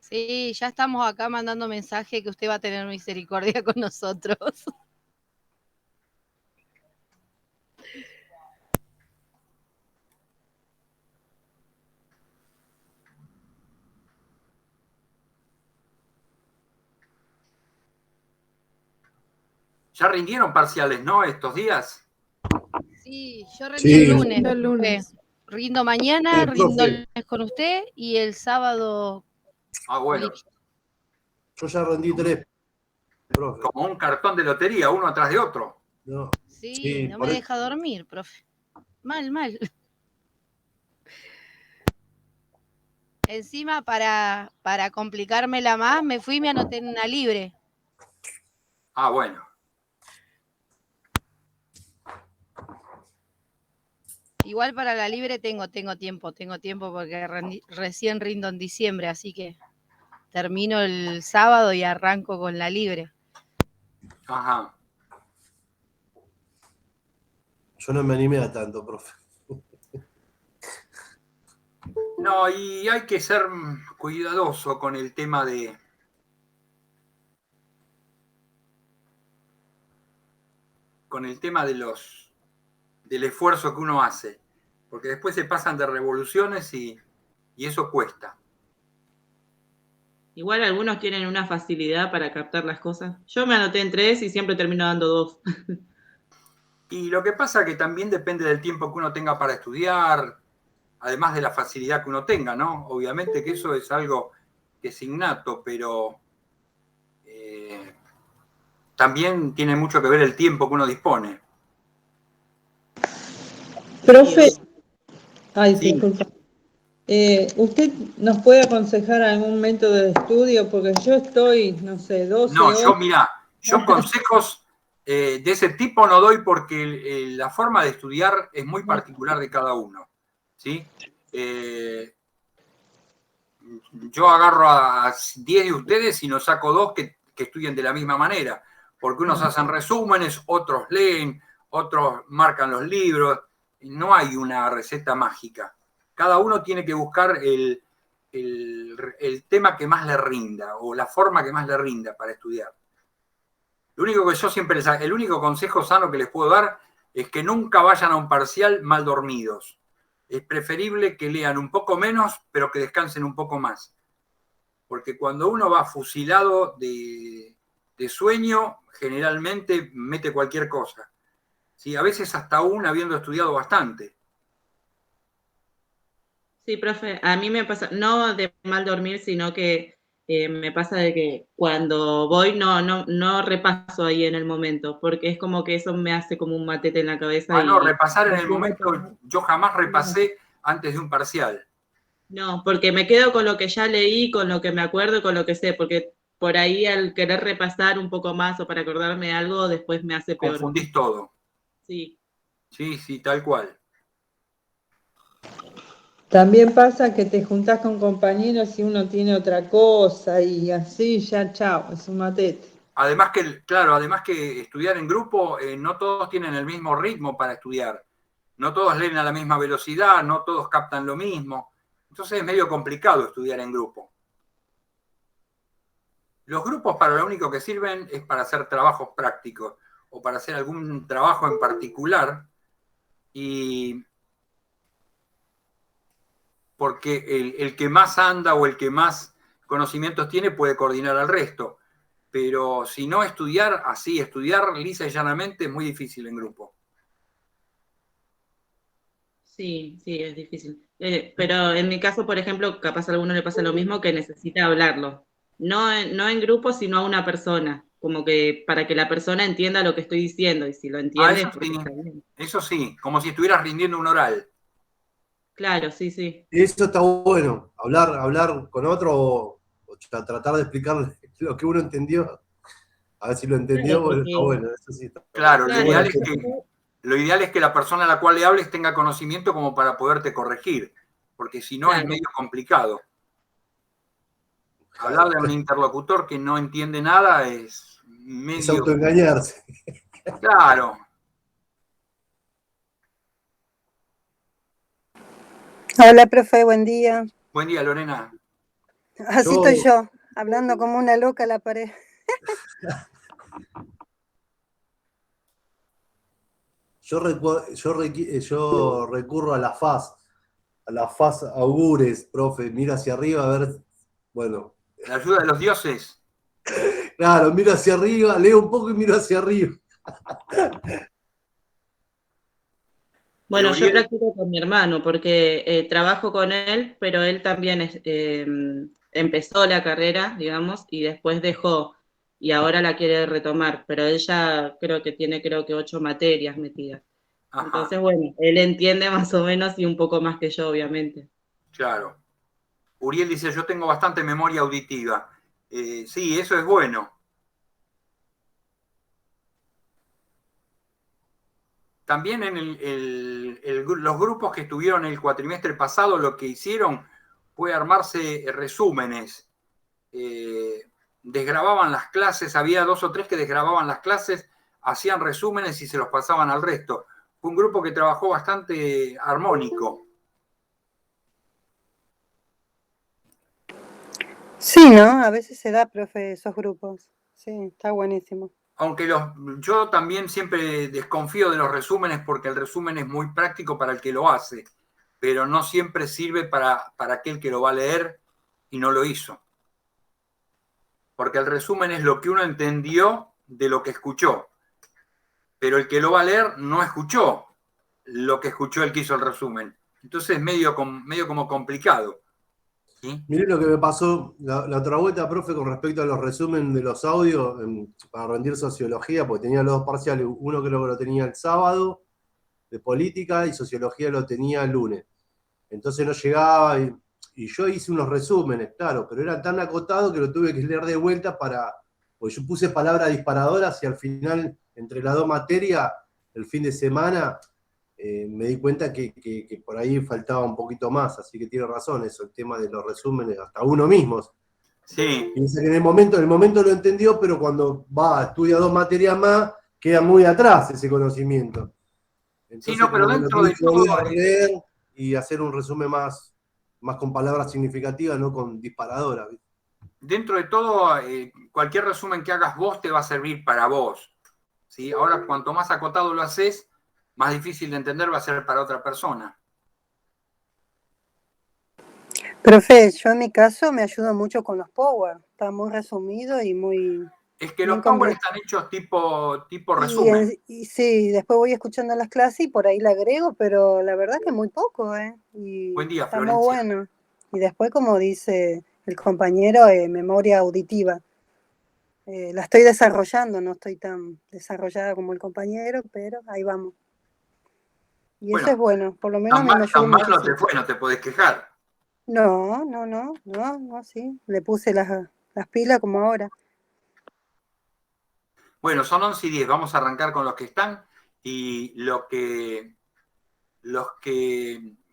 Sí, ya estamos acá mandando mensaje que usted va a tener misericordia con nosotros. Ya rindieron parciales, ¿no? Estos días. Sí, yo rendí el Sí, lunes. El lunes. Rindo mañana, rindo el profe, lunes con usted y el sábado. Bueno, Listo. yo ya rendí 3, profe. como un cartón de lotería, uno atrás de otro. No, Sí, sí, no me deja dormir, profe. Mal, mal. Encima, para complicármela más, me fui y me anoté en una libre. Ah, bueno. Igual para la libre tengo tiempo porque recién rindo en diciembre, así que termino el sábado y arranco con la libre. Ajá. yo no me animé a tanto, profe. No, y hay que ser cuidadoso con el tema del del esfuerzo que uno hace, porque después se pasan de revoluciones y eso cuesta. Igual algunos tienen una facilidad para captar las cosas. Yo me anoté en 3 y siempre termino dando 2. Y lo que pasa que también depende del tiempo que uno tenga para estudiar, además de la facilidad que uno tenga, ¿no? Obviamente que eso es algo que es innato, pero también tiene mucho que ver el tiempo que uno dispone. Profe, ay, Sí. disculpa. ¿Usted nos puede aconsejar algún método de estudio? Porque yo estoy, no sé, 12 No, horas. yo consejos de ese tipo no doy porque la forma de estudiar es muy particular de cada uno, ¿sí? Yo agarro a 10 de ustedes y nos saco 2 que estudien de la misma manera, porque unos hacen resúmenes, otros leen, otros marcan los libros, no hay una receta mágica. Cada uno tiene que buscar el tema que más le rinda o la forma que más le rinda para estudiar. Lo único que yo siempre el único consejo sano que les puedo dar es que nunca vayan a un parcial mal dormidos. Es preferible que lean un poco menos, pero que descansen un poco más. Porque cuando uno va fusilado de sueño, generalmente mete cualquier cosa. ¿Sí? A veces hasta aún habiendo estudiado bastante. Sí, profe, a mí me pasa, no de mal dormir, sino que me pasa de que cuando voy no repaso ahí en el momento, porque es como que eso me hace como un matete en la cabeza No, y repasar en me el pierdo momento, todo. yo jamás repasé antes de un parcial. No, porque me quedo con lo que ya leí, con lo que me acuerdo y con lo que sé, porque por ahí al querer repasar un poco más o para acordarme de algo, después me hace peor. Confundís todo. Sí. Sí, sí, tal cual. También pasa que te juntás con compañeros y uno tiene otra cosa y así ya, chao, es un matete. Además que, claro, además que estudiar en grupo, no todos tienen el mismo ritmo para estudiar. No todos leen a la misma velocidad, no todos captan lo mismo. Entonces es medio complicado estudiar en grupo. Los grupos para lo único que sirven es para hacer trabajos prácticos o para hacer algún trabajo en particular y porque el que más anda o el que más conocimientos tiene puede coordinar al resto. Pero si no estudiar así, estudiar lisa y llanamente es muy difícil en grupo. Sí, sí, es difícil. Pero en mi caso, por ejemplo, capaz a alguno le pasa lo mismo que necesita hablarlo. No en grupo, sino a una persona. Como que para que la persona entienda lo que estoy diciendo. Y si lo Ah, entiende es porque está bien. eso sí, como si estuvieras rindiendo un oral. Claro, sí, sí. Eso está bueno, hablar con otro o tratar de explicarle lo que uno entendió, a ver si lo entendió, Claro, bueno, está porque, bueno, eso sí está bueno. Claro, Qué claro, buena lo ideal es que la persona a la cual le hables tenga conocimiento como para poderte corregir, porque si no es claro. medio complicado. Hablarle a un interlocutor que no entiende nada es es medio... autoengañarse. Claro. Hola, profe, buen día. Buen día, Lorena. Así Yo, estoy yo, hablando como una loca a la pared. yo recurro a la faz augures, profe, mira hacia arriba a ver, bueno, La ayuda de los dioses. claro, miro hacia arriba, leo un poco y miro hacia arriba. Bueno, yo Uriel, practico con mi hermano porque trabajo con él, pero él también empezó la carrera, digamos, y después dejó y ahora la quiere retomar, pero él ya creo que 8 materias metidas. ajá, Entonces, bueno, él entiende más o menos y un poco más que yo, obviamente. claro. Uriel dice, yo tengo bastante memoria auditiva. Sí, eso es bueno. También en los grupos que estuvieron el cuatrimestre pasado, lo que hicieron fue armarse resúmenes. Desgrababan las clases, había 2 o 3 que desgrababan las clases, hacían resúmenes y se los pasaban al resto. Fue un grupo que trabajó bastante armónico. Sí, ¿no? A veces se da, profe, esos grupos. Sí, está buenísimo. Aunque yo también siempre desconfío de los resúmenes porque el resumen es muy práctico para el que lo hace, pero no siempre sirve para aquel que lo va a leer y no lo hizo. Porque el resumen es lo que uno entendió de lo que escuchó, pero el que lo va a leer no escuchó lo que escuchó el que hizo el resumen. Entonces es medio como complicado. ¿Sí? Miré lo que me pasó la otra vuelta, profe, con respecto a los resúmenes de los audios para rendir sociología, porque tenía los dos parciales, uno creo que lo tenía el sábado, de política, y sociología lo tenía el lunes. Entonces no llegaba y yo hice unos resúmenes, claro, pero eran tan acotados que lo tuve que leer de vuelta porque yo puse palabras disparadoras y al final, entre las dos materias, el fin de semana, me di cuenta que por ahí faltaba un poquito más, así que tiene razón eso, el tema de los resúmenes, hasta uno mismo. Sí. Piensa que en el momento lo entendió, pero cuando estudia 2 materias más, queda muy atrás ese conocimiento. Sí, Entonces no, pero como que lo dentro de tiene que todo, volver a leer y hacer un resumen más con palabras significativas, no con disparadoras. cualquier resumen que hagas vos te va a servir para vos. ¿Sí? Ahora, cuanto más acotado lo haces, más difícil de entender va a ser para otra persona. Profe, yo en mi caso me ayudo mucho con los Power. Está muy resumido y muy Es que bien los Power completo. están hechos tipo resumen. Y sí, después voy escuchando las clases y por ahí le agrego, pero la verdad que muy poco, ¿eh? Buen Y día, está muy Florencia. bueno. Y después, como dice el compañero, memoria auditiva. La estoy desarrollando, no estoy tan desarrollada como el compañero, pero ahí vamos. Y eso Bueno, es bueno, por lo menos a mí me ayuda tan mal no te muchísimo. fue, no te podés quejar. No, sí, le puse las pilas como ahora. Bueno, son 11:10, vamos a arrancar con los que están y los que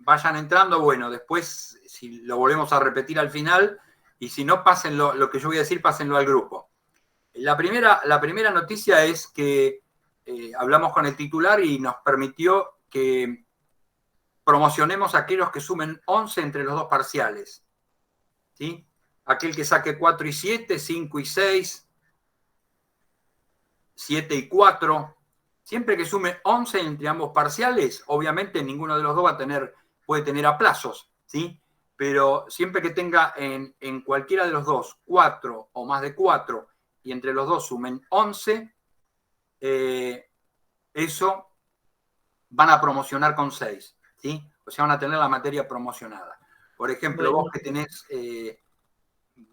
vayan entrando, bueno, después si lo volvemos a repetir al final y si no, pásenlo, lo que yo voy a decir, pásenlo al grupo. La primera noticia es que hablamos con el titular y nos permitió que promocionemos a aquellos que sumen 11 entre los dos parciales. ¿Sí? Aquel que saque 4 y 7, 5 y 6, 7 y 4. Siempre que sume 11 entre ambos parciales, obviamente ninguno de los dos puede tener aplazos, ¿sí? Pero siempre que tenga en cualquiera de los dos 4 o más de 4 y entre los dos sumen 11, eso van a promocionar con 6, ¿sí? O sea, van a tener la materia promocionada. Por ejemplo, Bueno,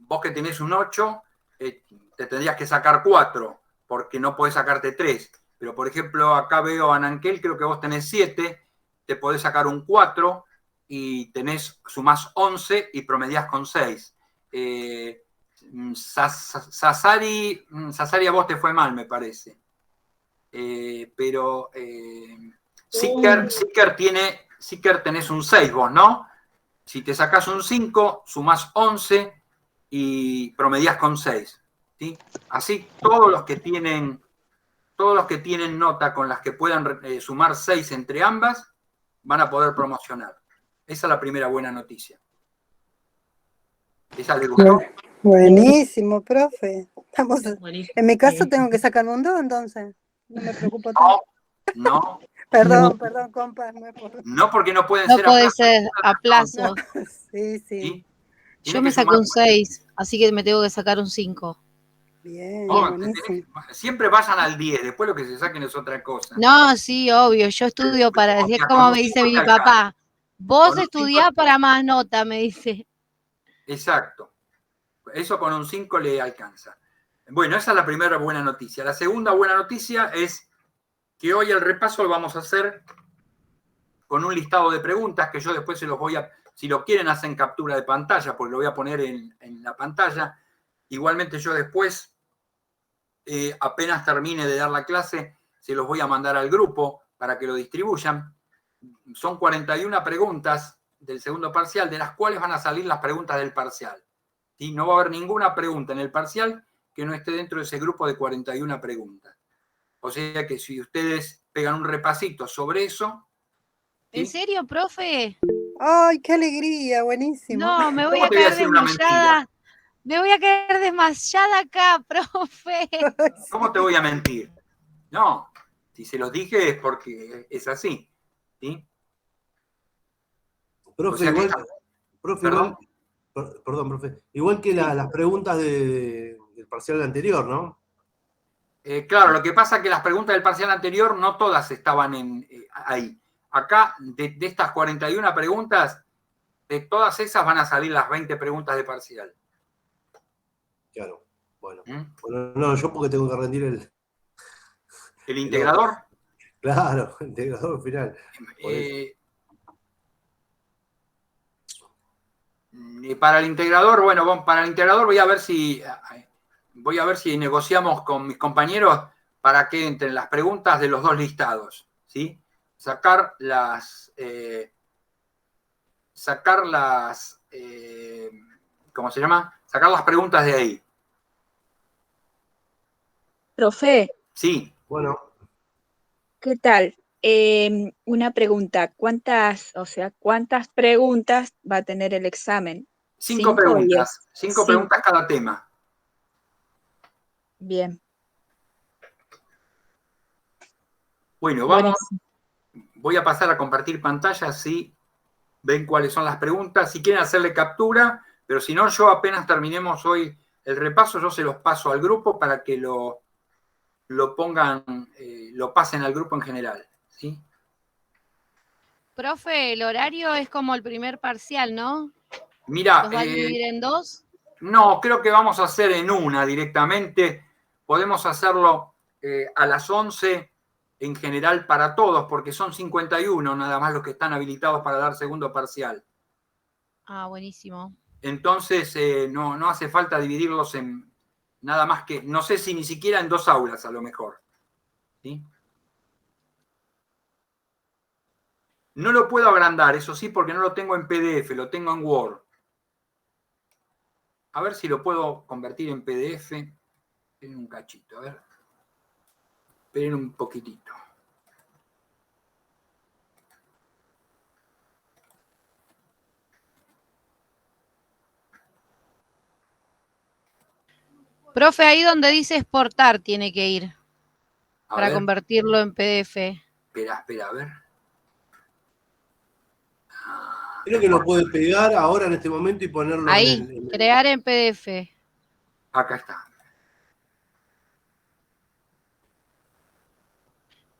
vos que tenés un 8, te tendrías que sacar 4, porque no podés sacarte 3. Pero, por ejemplo, acá veo a Nankel, creo que vos tenés 7, te podés sacar un 4 y sumás 11 y promediás con 6. Sassari a vos te fue mal, me parece. Pero Sicker tenés un 6 vos, ¿no? Si te sacás un 5, sumás 11 y promediás con 6. ¿Sí? Así todos los que tienen nota con las que puedan sumar 6 entre ambas, van a poder promocionar. Esa es la primera buena noticia. ¿Esa le gustó? Buenísimo, profe. Buenísimo. En mi caso tengo que sacarme un 2, entonces. No me preocupo tanto. No, Perdón, compa. No es por... no porque no pueden No ser puede plazo. ser a plazo. Sí. ¿Sí? Yo Tiene me que saqué sumar. un 6, así que me tengo que sacar un 5. Bien, No, buenísimo. siempre vayan al 10, después lo que se saquen es otra cosa. No, sí, obvio. Yo estudio para O decir, sea, como con un me dice 5 mi te alcanza. papá. Vos Con un estudiá 5, para más nota, me dice. exacto. Eso con un 5 le alcanza. Bueno, esa es la primera buena noticia. La segunda buena noticia es que hoy el repaso lo vamos a hacer con un listado de preguntas que yo después se los voy a, si lo quieren hacen captura de pantalla, porque lo voy a poner en la pantalla. Igualmente yo después, apenas termine de dar la clase, se los voy a mandar al grupo para que lo distribuyan. Son 41 preguntas del segundo parcial, de las cuales van a salir las preguntas del parcial. ¿Sí? No va a haber ninguna pregunta en el parcial que no esté dentro de ese grupo de 41 preguntas. O sea que si ustedes pegan un repasito sobre eso... ¿sí? ¿En serio, profe? ¡Ay, qué alegría! Buenísimo. No, me voy ¿Cómo a te voy a caer decir una desmayada. mentira? Me voy a caer desmayada acá, profe. ¿Cómo te voy a mentir? No, si se los dije es porque es así. ¿Sí? Profe, O sea que igual, esta- profe, ¿Perdón? perdón, profe. Igual que las preguntas del parcial anterior, ¿no? Claro, lo que pasa es que las preguntas del parcial anterior no todas estaban ahí. Acá, de estas 41 preguntas, de todas esas van a salir las 20 preguntas de parcial. Claro. Bueno. ¿Mm? Bueno, no, yo porque tengo que rendir ¿El integrador? Claro, el integrador final. Por eso. Para el integrador, bueno, para el integrador voy a ver si negociamos con mis compañeros para que entren las preguntas de los dos listados, ¿sí? Sacar las, ¿cómo se llama? Sacar las preguntas de ahí. Profe, Sí, Bueno, ¿qué tal? Una pregunta, ¿cuántas preguntas va a tener el examen? 5 ¿5 o 10? preguntas, 5 preguntas cada tema. Bien, Bueno, buenísimo. voy a pasar a compartir pantalla, así ven cuáles son las preguntas. Si quieren hacerle captura, pero si no, yo apenas terminemos hoy el repaso, yo se los paso al grupo para que lo pongan, lo pasen al grupo en general. ¿Sí? Profe, el horario es como el primer parcial, ¿no? Mira, ¿Los va a dividir en 2? no, creo que vamos a hacer en una directamente. Podemos hacerlo a las 11 en general para todos, porque son 51 nada más los que están habilitados para dar segundo parcial. Ah, buenísimo. Entonces, no hace falta dividirlos en nada más que, no sé si ni siquiera en 2 aulas a lo mejor. ¿Sí? No lo puedo agrandar, eso sí, porque no lo tengo en PDF, lo tengo en Word. A ver si lo puedo convertir en PDF. Esperen un cachito, a ver. Esperen un poquitito. Profe, ahí donde dice exportar tiene que ir A para ver. convertirlo en PDF. Espera, a ver. creo que lo puede pegar ahora en este momento y ponerlo Ahí, en el... crear en PDF. Acá está.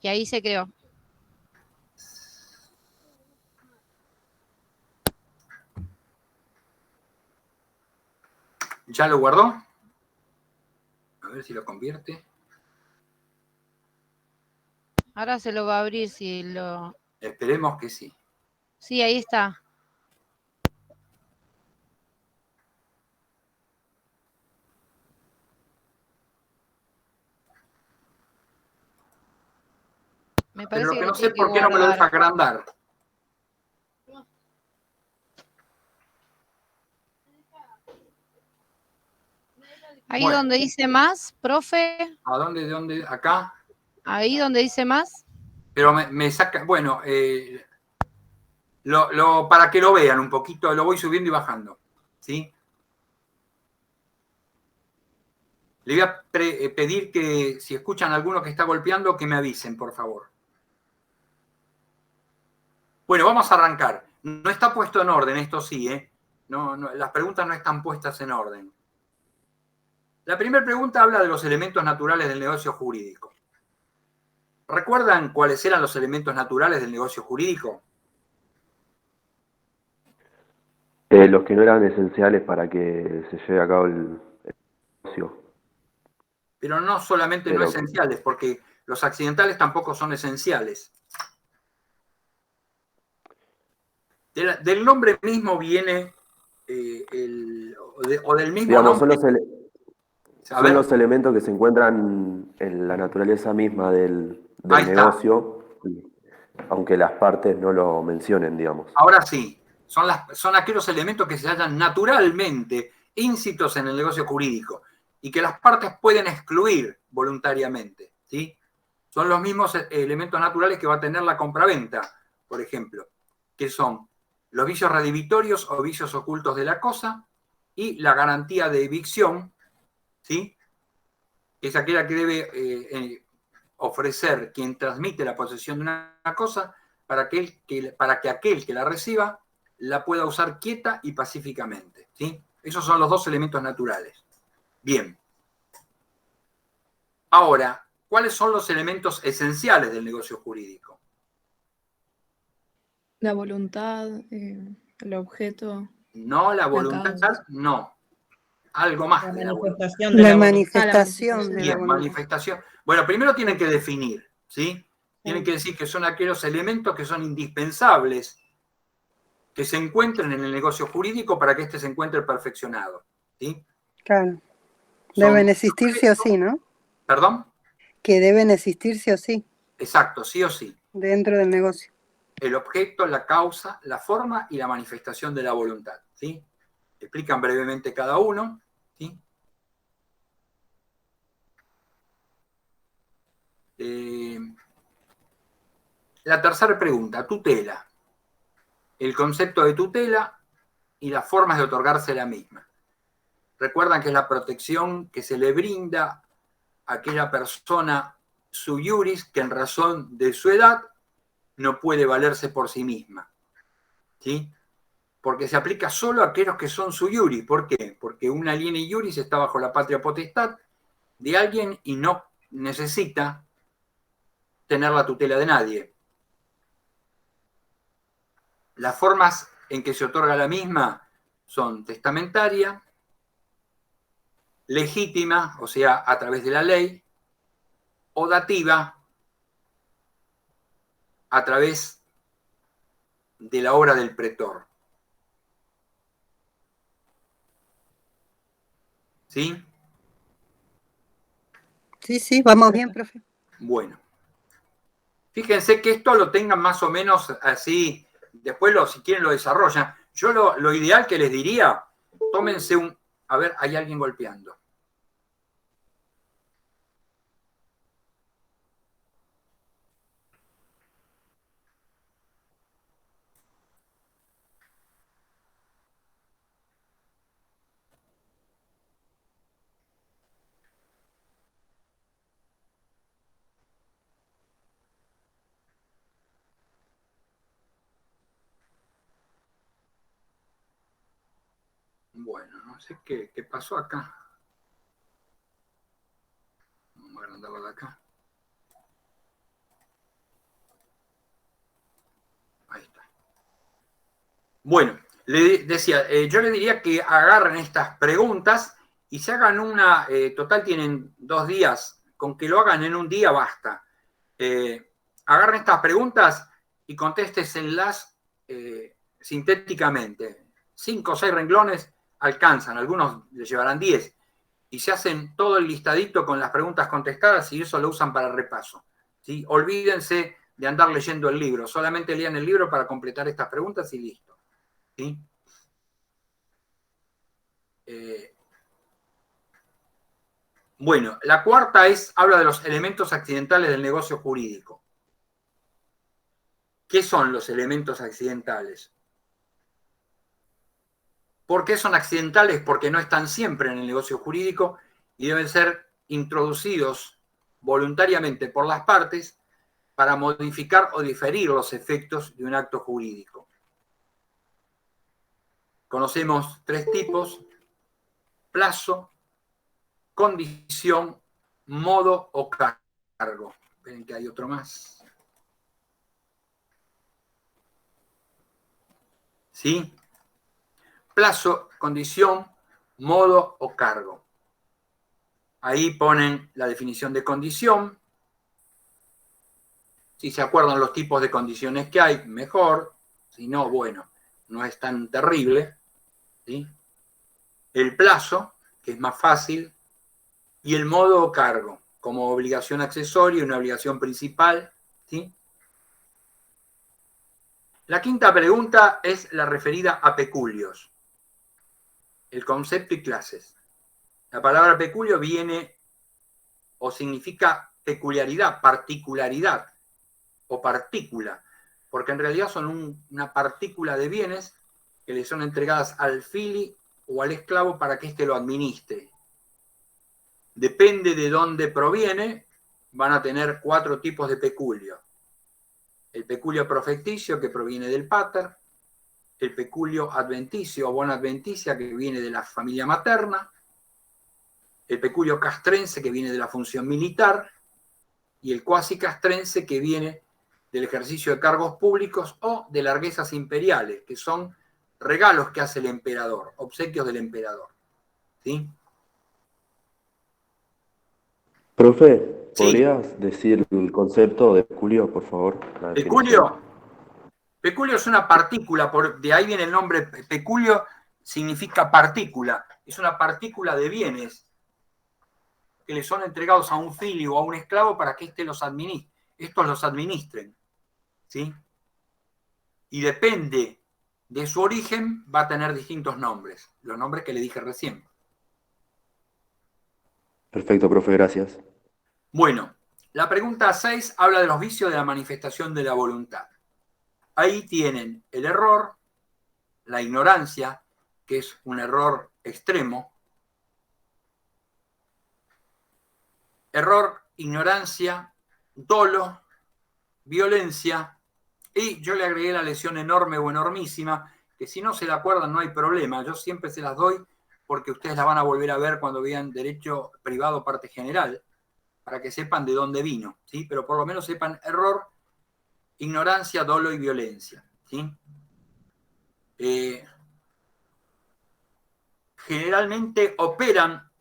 Y ahí se creó. ¿Ya lo guardó? A ver si lo convierte. Ahora se lo va a abrir si lo... Esperemos que sí. Sí, ahí está. Me Pero parece lo que que no lo sé tiene que por qué no me lo deja guardar. agrandar. Ahí Bueno. donde dice más, profe. ¿A dónde? ¿De dónde? Acá. Ahí donde dice más. Pero me saca, bueno, para que lo vean un poquito, lo voy subiendo y bajando. ¿Sí? Le voy a pedir que si escuchan a alguno que está golpeando, que me avisen, por favor. Bueno, vamos a arrancar. No está puesto en orden, esto sí, ¿eh? No, las preguntas no están puestas en orden. La primera pregunta habla de los elementos naturales del negocio jurídico. ¿Recuerdan cuáles eran los elementos naturales del negocio jurídico? Los que no eran esenciales para que se lleve a cabo el negocio. Pero no solamente no esenciales, porque los accidentales tampoco son esenciales. Del nombre mismo viene, o del mismo digamos, nombre. Son los elementos que se encuentran en la naturaleza misma del negocio, aunque las partes no lo mencionen, digamos. Ahora sí, son aquellos elementos que se hallan naturalmente íncitos en el negocio jurídico y que las partes pueden excluir voluntariamente, ¿sí? Son los mismos elementos naturales que va a tener la compraventa, por ejemplo, que son los vicios redivitorios o vicios ocultos de la cosa y la garantía de evicción, ¿sí? Es aquella que debe ofrecer quien transmite la posesión de una cosa para que aquel que la reciba la pueda usar quieta y pacíficamente, ¿sí? Esos son los dos elementos naturales. Bien. Ahora, ¿cuáles son los elementos esenciales del negocio jurídico? La voluntad, el objeto. No, la voluntad, no. Algo más de la voluntad. La manifestación de la Bien, voluntad. manifestación. Bueno, primero tienen que definir, ¿sí? Tienen que decir que son aquellos elementos que son indispensables que se encuentren en el negocio jurídico para que éste se encuentre perfeccionado, ¿sí? Claro. Deben existir sí o sí, ¿no? ¿Perdón? Que deben existir sí o sí. Exacto, sí o sí. Dentro del negocio. El objeto, la causa, la forma y la manifestación de la voluntad, ¿sí? Explican brevemente cada uno, ¿sí? La tercera pregunta, tutela. El concepto de tutela y las formas de otorgarse la misma. Recuerdan que es la protección que se le brinda a aquella persona sui iuris que en razón de su edad no puede valerse por sí misma, ¿sí? Porque se aplica solo a aquellos que son sui iuris. ¿Por qué? Porque una aliena iuris está bajo la patria potestad de alguien y no necesita tener la tutela de nadie. Las formas en que se otorga la misma son testamentaria, legítima, o sea, a través de la ley, o dativa, a través de la obra del pretor. ¿Sí? Sí, vamos bien, profe. Bueno. Fíjense que esto lo tengan más o menos así, después si quieren lo desarrollan. Yo lo ideal que les diría, tómense un... A ver, hay alguien golpeando. Bueno, no sé qué pasó acá. Vamos a agrandarlo de acá. Ahí está. Bueno, le decía, yo le diría que agarren estas preguntas y se hagan una, total tienen 2 días, con que lo hagan en un día basta. Agarren estas preguntas y contéstesenlas sintéticamente. 5 o 6 renglones alcanzan, algunos les llevarán 10. Y se hacen todo el listadito con las preguntas contestadas y eso lo usan para repaso, ¿sí? Olvídense de andar leyendo el libro, solamente lean el libro para completar estas preguntas y listo, ¿sí? Bueno, la cuarta habla de los elementos accidentales del negocio jurídico. ¿Qué son los elementos accidentales? ¿Por qué son accidentales? Porque no están siempre en el negocio jurídico y deben ser introducidos voluntariamente por las partes para modificar o diferir los efectos de un acto jurídico. Conocemos 3 tipos: plazo, condición, modo o cargo. Esperen que hay otro más. ¿Sí? Plazo, condición, modo o cargo. Ahí ponen la definición de condición. Si se acuerdan los tipos de condiciones que hay, mejor. Si no, bueno, no es tan terrible. ¿Sí? El plazo, que es más fácil, y el modo o cargo, como obligación accesoria y una obligación principal. ¿Sí? La quinta pregunta es la referida a peculios. El concepto y clases. La palabra peculio viene o significa peculiaridad, particularidad o partícula, porque en realidad son una partícula de bienes que le son entregadas al fili o al esclavo para que éste lo administre. Depende de dónde proviene, van a tener 4 tipos de peculio. El peculio profecticio, que proviene del pater; el peculio adventicio o bona adventicia, que viene de la familia materna; el peculio castrense, que viene de la función militar; y el cuasi castrense, que viene del ejercicio de cargos públicos o de larguezas imperiales, que son regalos que hace el emperador, obsequios del emperador. ¿Sí? Profe, Sí. ¿podrías decir el concepto de peculio, por favor? La definición. Peculio es una partícula, de ahí viene el nombre peculio, significa partícula. Es una partícula de bienes que le son entregados a un filio o a un esclavo para que estos los administren. ¿Sí? Y depende de su origen, va a tener distintos nombres, los nombres que le dije recién. Perfecto, profe, gracias. Bueno, la pregunta 6 habla de los vicios de la manifestación de la voluntad. Ahí tienen el error, la ignorancia, que es un error extremo. Error, ignorancia, dolo, violencia, y yo le agregué la lesión enorme o enormísima, que si no se la acuerdan no hay problema, yo siempre se las doy porque ustedes la van a volver a ver cuando vean derecho privado parte general, para que sepan de dónde vino, ¿sí? Pero por lo menos sepan error, ignorancia, dolo y violencia, ¿sí? Generalmente operan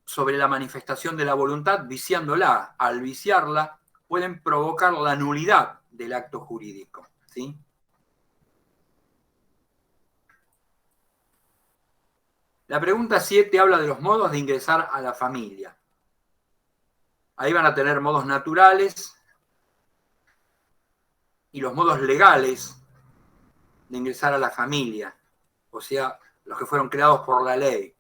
sobre la manifestación de la voluntad viciándola. Al viciarla pueden provocar la nulidad del acto jurídico, ¿sí? La pregunta 7 habla de los modos de ingresar a la familia. Ahí van a tener modos naturales y los modos legales de ingresar a la familia, o sea, los que fueron creados por la ley.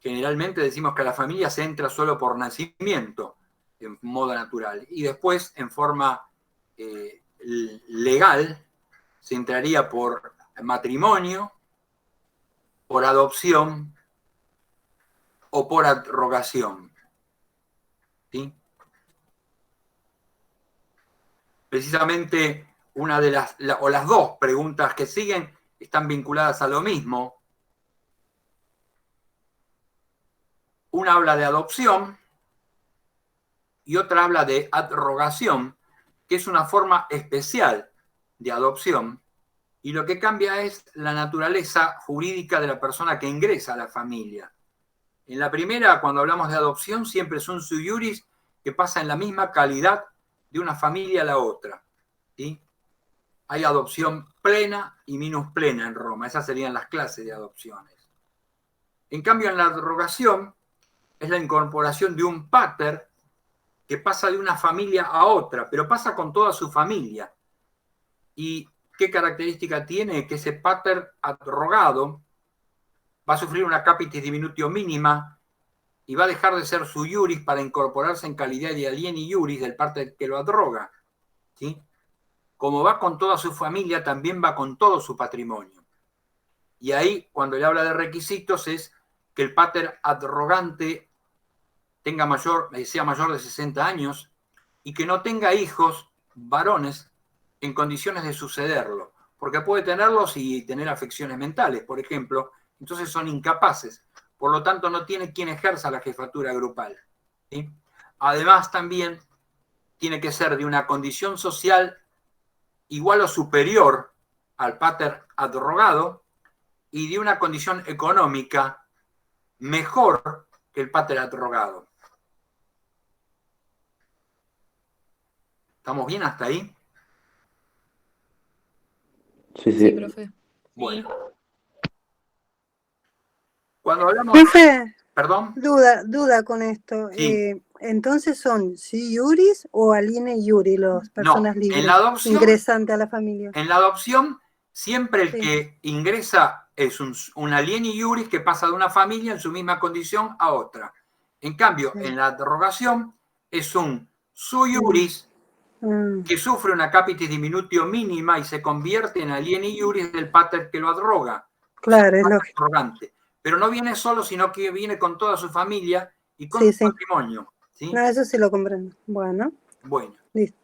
Generalmente decimos que a la familia se entra solo por nacimiento, en modo natural, y después, en forma legal, se entraría por matrimonio, por adopción o por abrogación. ¿Sí? Precisamente una de las dos preguntas que siguen están vinculadas a lo mismo. Una habla de adopción y otra habla de abrogación, que es una forma especial de adopción, y lo que cambia es la naturaleza jurídica de la persona que ingresa a la familia. En la primera, cuando hablamos de adopción, siempre es un sui iuris que pasa en la misma calidad de una familia a la otra, ¿sí? Hay adopción plena y minusplena en Roma, esas serían las clases de adopciones. En cambio, en la abrogación es la incorporación de un pater que pasa de una familia a otra, pero pasa con toda su familia. ¿Y qué característica tiene? Que ese pater abrogado va a sufrir una capitis diminutio mínima y va a dejar de ser sui iuris para incorporarse en calidad de alieni iuris del pater que lo abroga, ¿sí? Como va con toda su familia, también va con todo su patrimonio. Y ahí, cuando le habla de requisitos, es que el pater ad rogante sea mayor de 60 años y que no tenga hijos varones en condiciones de sucederlo, porque puede tenerlos y tener afecciones mentales, por ejemplo, entonces son incapaces, por lo tanto no tiene quien ejerza la jefatura grupal, ¿sí? Además también tiene que ser de una condición social igual o superior al pater ad rogado y de una condición económica mejor que el pater ad rogado. ¿Estamos bien hasta ahí? Sí, Sí, sí. profe. Bueno. Cuando hablamos... Profe, ¿Perdón? duda con esto. Sí. Entonces son si iuris o aline iuri las personas No, libres en la adopción, ingresantes a la familia. en la adopción siempre el Sí. que ingresa es un alieni iuris que pasa de una familia en su misma condición a otra. En cambio, en la rogación es un sui iuris que sufre una capitis diminutio mínima y se convierte en alieni iuris del pater que lo adroga. Claro, O sea, es lógico. adrogante. Pero no viene solo, sino que viene con toda su familia y con Sí, su sí. patrimonio. ¿Sí? No, eso sí lo comprendo. Bueno. Bueno. Listo.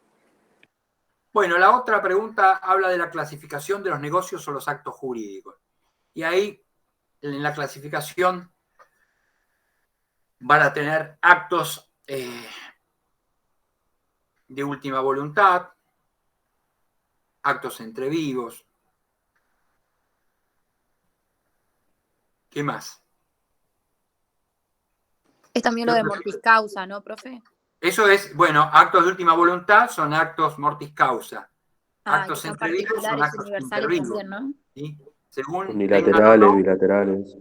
Bueno, la otra pregunta habla de la clasificación de los negocios o los actos jurídicos. Y ahí, en la clasificación, van a tener actos de última voluntad, actos entre vivos. ¿Qué más? Es también lo de mortis causa, ¿no, profe? Eso es, bueno, actos de última voluntad son actos mortis causa. Actos que son entre vivos son particulares, actos universales intervivos. también, ¿no? ¿Sí? Según Unilaterales, bilaterales.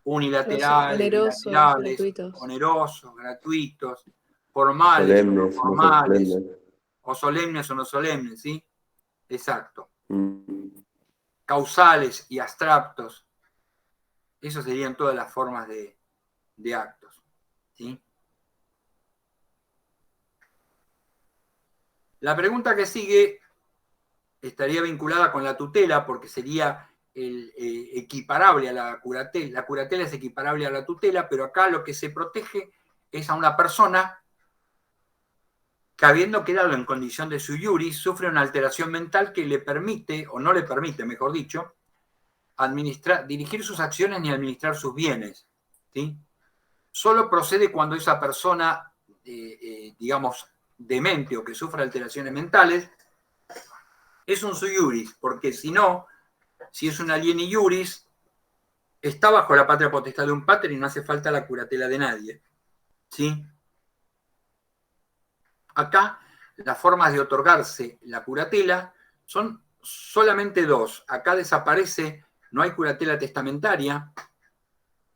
Unilaterales, Onerosos, bilaterales, gratuitos. onerosos, gratuitos, formales, Solemnes, o no no formales, solemnes. o solemnes o no solemnes, ¿sí? Exacto. Mm. Causales y abstractos. Esas serían todas las formas de actos, ¿sí? La pregunta que sigue estaría vinculada con la tutela porque sería equiparable a la curatela. La curatela es equiparable a la tutela, pero acá lo que se protege es a una persona que, habiendo quedado en condición de sui iuris, sufre una alteración mental que le permite, o no le permite, mejor dicho, dirigir sus acciones ni administrar sus bienes, ¿sí? Solo procede cuando esa persona, digamos, demente o que sufre alteraciones mentales, es un sui iuris, porque si no, si es un alieni iuris, está bajo la patria potestad de un pater y no hace falta la curatela de nadie, ¿sí? Acá las formas de otorgarse la curatela son solamente dos. Acá desaparece, no hay curatela testamentaria,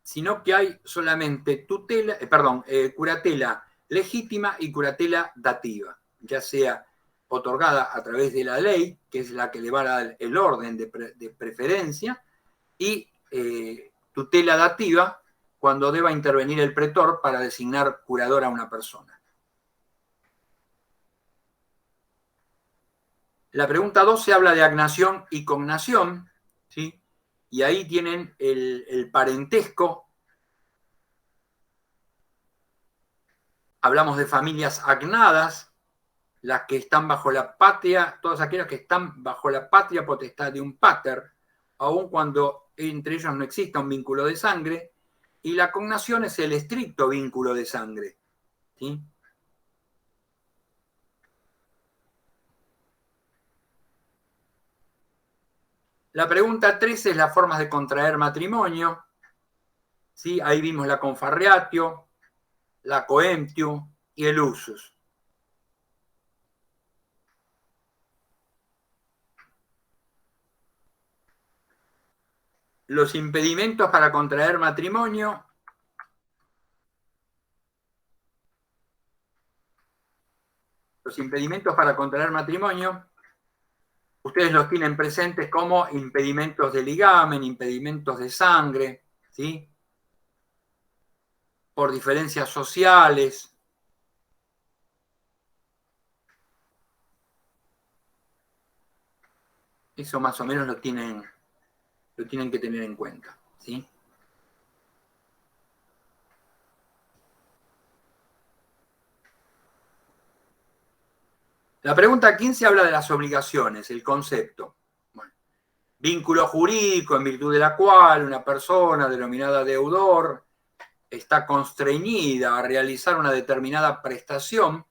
sino que hay solamente curatela legítima y curatela dativa, ya sea otorgada a través de la ley, que es la que le va a dar el orden de preferencia, y tutela dativa cuando deba intervenir el pretor para designar curador a una persona. La pregunta 12 habla de agnación y cognación, ¿sí? Y ahí tienen el parentesco. Hablamos de familias agnadas, las que están bajo la patria, todas aquellas que están bajo la patria potestad de un pater, aun cuando entre ellos no exista un vínculo de sangre, y la cognación es el estricto vínculo de sangre, ¿sí? La pregunta 13 es las formas de contraer matrimonio, ¿sí? Ahí vimos la confarreatio, la coemptio y el usus. Los impedimentos para contraer matrimonio. Los impedimentos para contraer matrimonio, ustedes los tienen presentes como impedimentos de ligamen, impedimentos de sangre, ¿sí? Por diferencias sociales. Eso más o menos lo tienen que tener en cuenta, ¿sí? La pregunta 15 habla de las obligaciones, el concepto. Bueno, vínculo jurídico en virtud de la cual una persona denominada deudor está constreñida a realizar una determinada prestación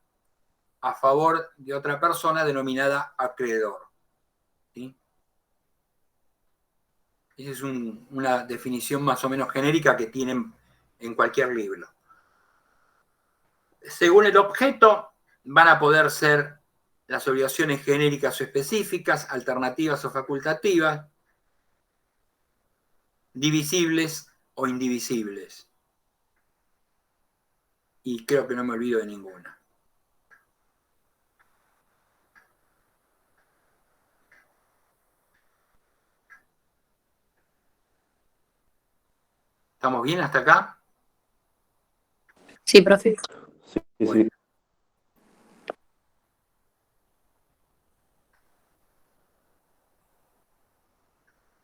a favor de otra persona denominada acreedor. ¿Sí? Esa es una definición más o menos genérica que tienen en cualquier libro. Según el objeto, van a poder ser las obligaciones genéricas o específicas, alternativas o facultativas, divisibles o indivisibles. Y creo que no me olvido de ninguna. ¿Estamos bien hasta acá? Sí, profe. Sí, Bueno. sí.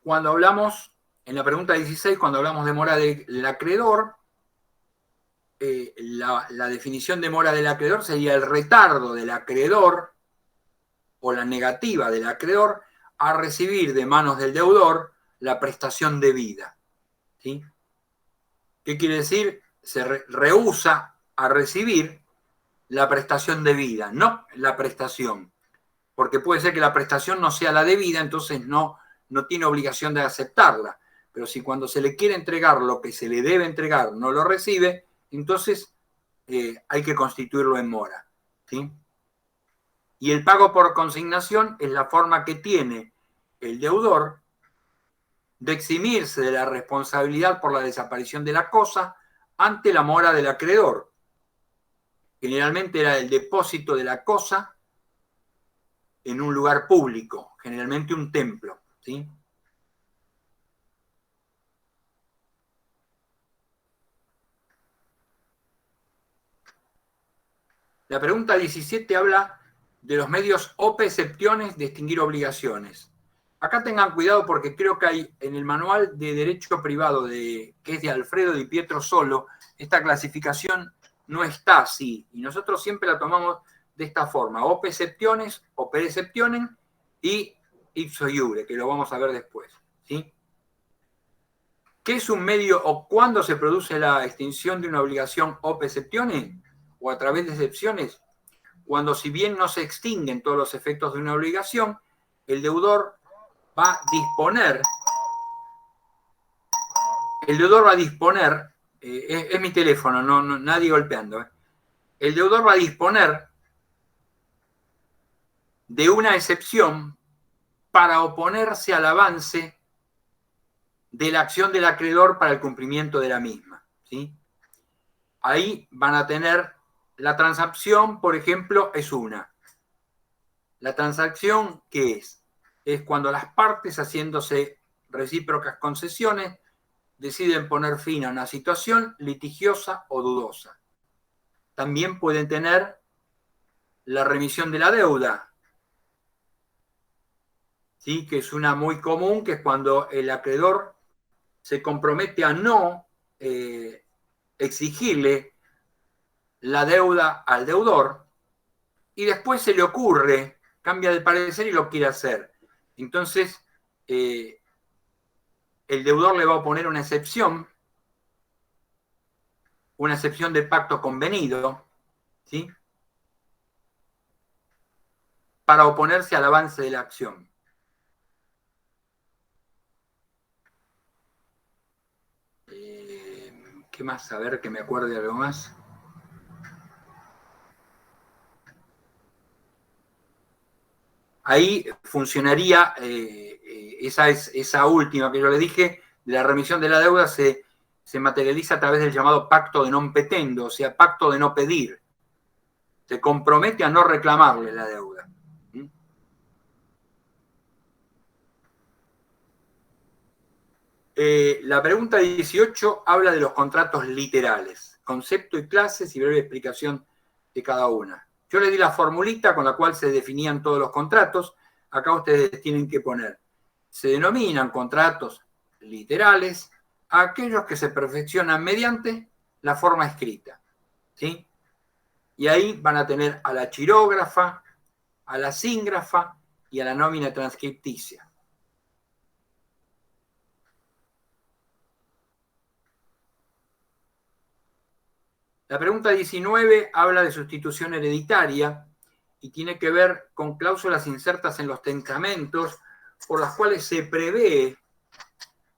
Cuando hablamos, en la pregunta 16, cuando hablamos de mora del acreedor, la definición de mora del acreedor sería el retardo del acreedor o la negativa del acreedor a recibir de manos del deudor la prestación debida. ¿Sí? ¿Qué quiere decir? Se rehúsa a recibir la prestación debida, no la prestación. Porque puede ser que la prestación no sea la debida, entonces no tiene obligación de aceptarla. Pero si cuando se le quiere entregar lo que se le debe entregar no lo recibe, entonces hay que constituirlo en mora. ¿Sí? Y el pago por consignación es la forma que tiene el deudor de eximirse de la responsabilidad por la desaparición de la cosa ante la mora del acreedor. Generalmente era el depósito de la cosa en un lugar público, generalmente un templo. ¿Sí? La pregunta 17 habla de los medios o percepciones de extinguir obligaciones. Acá tengan cuidado porque creo que hay en el manual de Derecho Privado, que es de Alfredo Di Pietro Solo, esta clasificación no está así. Y nosotros siempre la tomamos de esta forma: o percepciones, o perceptionen y ipso iure, que lo vamos a ver después. ¿Sí? ¿Qué es un medio o cuándo se produce la extinción de una obligación o percepciones? O a través de excepciones, cuando si bien no se extinguen todos los efectos de una obligación, el deudor va a disponer, es mi teléfono, no, nadie golpeando, el deudor va a disponer de una excepción para oponerse al avance de la acción del acreedor para el cumplimiento de la misma. ¿Sí? Ahí van a tener la transacción, por ejemplo, es una. La transacción, ¿qué es? Es cuando las partes, haciéndose recíprocas concesiones, deciden poner fin a una situación litigiosa o dudosa. También pueden tener la remisión de la deuda, ¿sí? Que es una muy común, que es cuando el acreedor se compromete a no exigirle la deuda al deudor y después se le ocurre, cambia de parecer y lo quiere hacer. Entonces, el deudor le va a oponer una excepción de pacto convenido, ¿sí? Para oponerse al avance de la acción. ¿Qué más? A ver, que me acuerde de algo más. Ahí funcionaría esa última que yo le dije, de la remisión de la deuda se materializa a través del llamado pacto de non petendo, o sea, pacto de no pedir. Se compromete a no reclamarle la deuda. La pregunta 18 habla de los contratos literales, concepto y clases y breve explicación de cada una. Yo le di la formulita con la cual se definían todos los contratos. Acá ustedes tienen que poner: se denominan contratos literales a aquellos que se perfeccionan mediante la forma escrita. ¿Sí? Y ahí van a tener a la chirógrafa, a la síngrafa y a la nómina transcripticia. La pregunta 19 habla de sustitución hereditaria y tiene que ver con cláusulas insertas en los testamentos por las cuales se prevé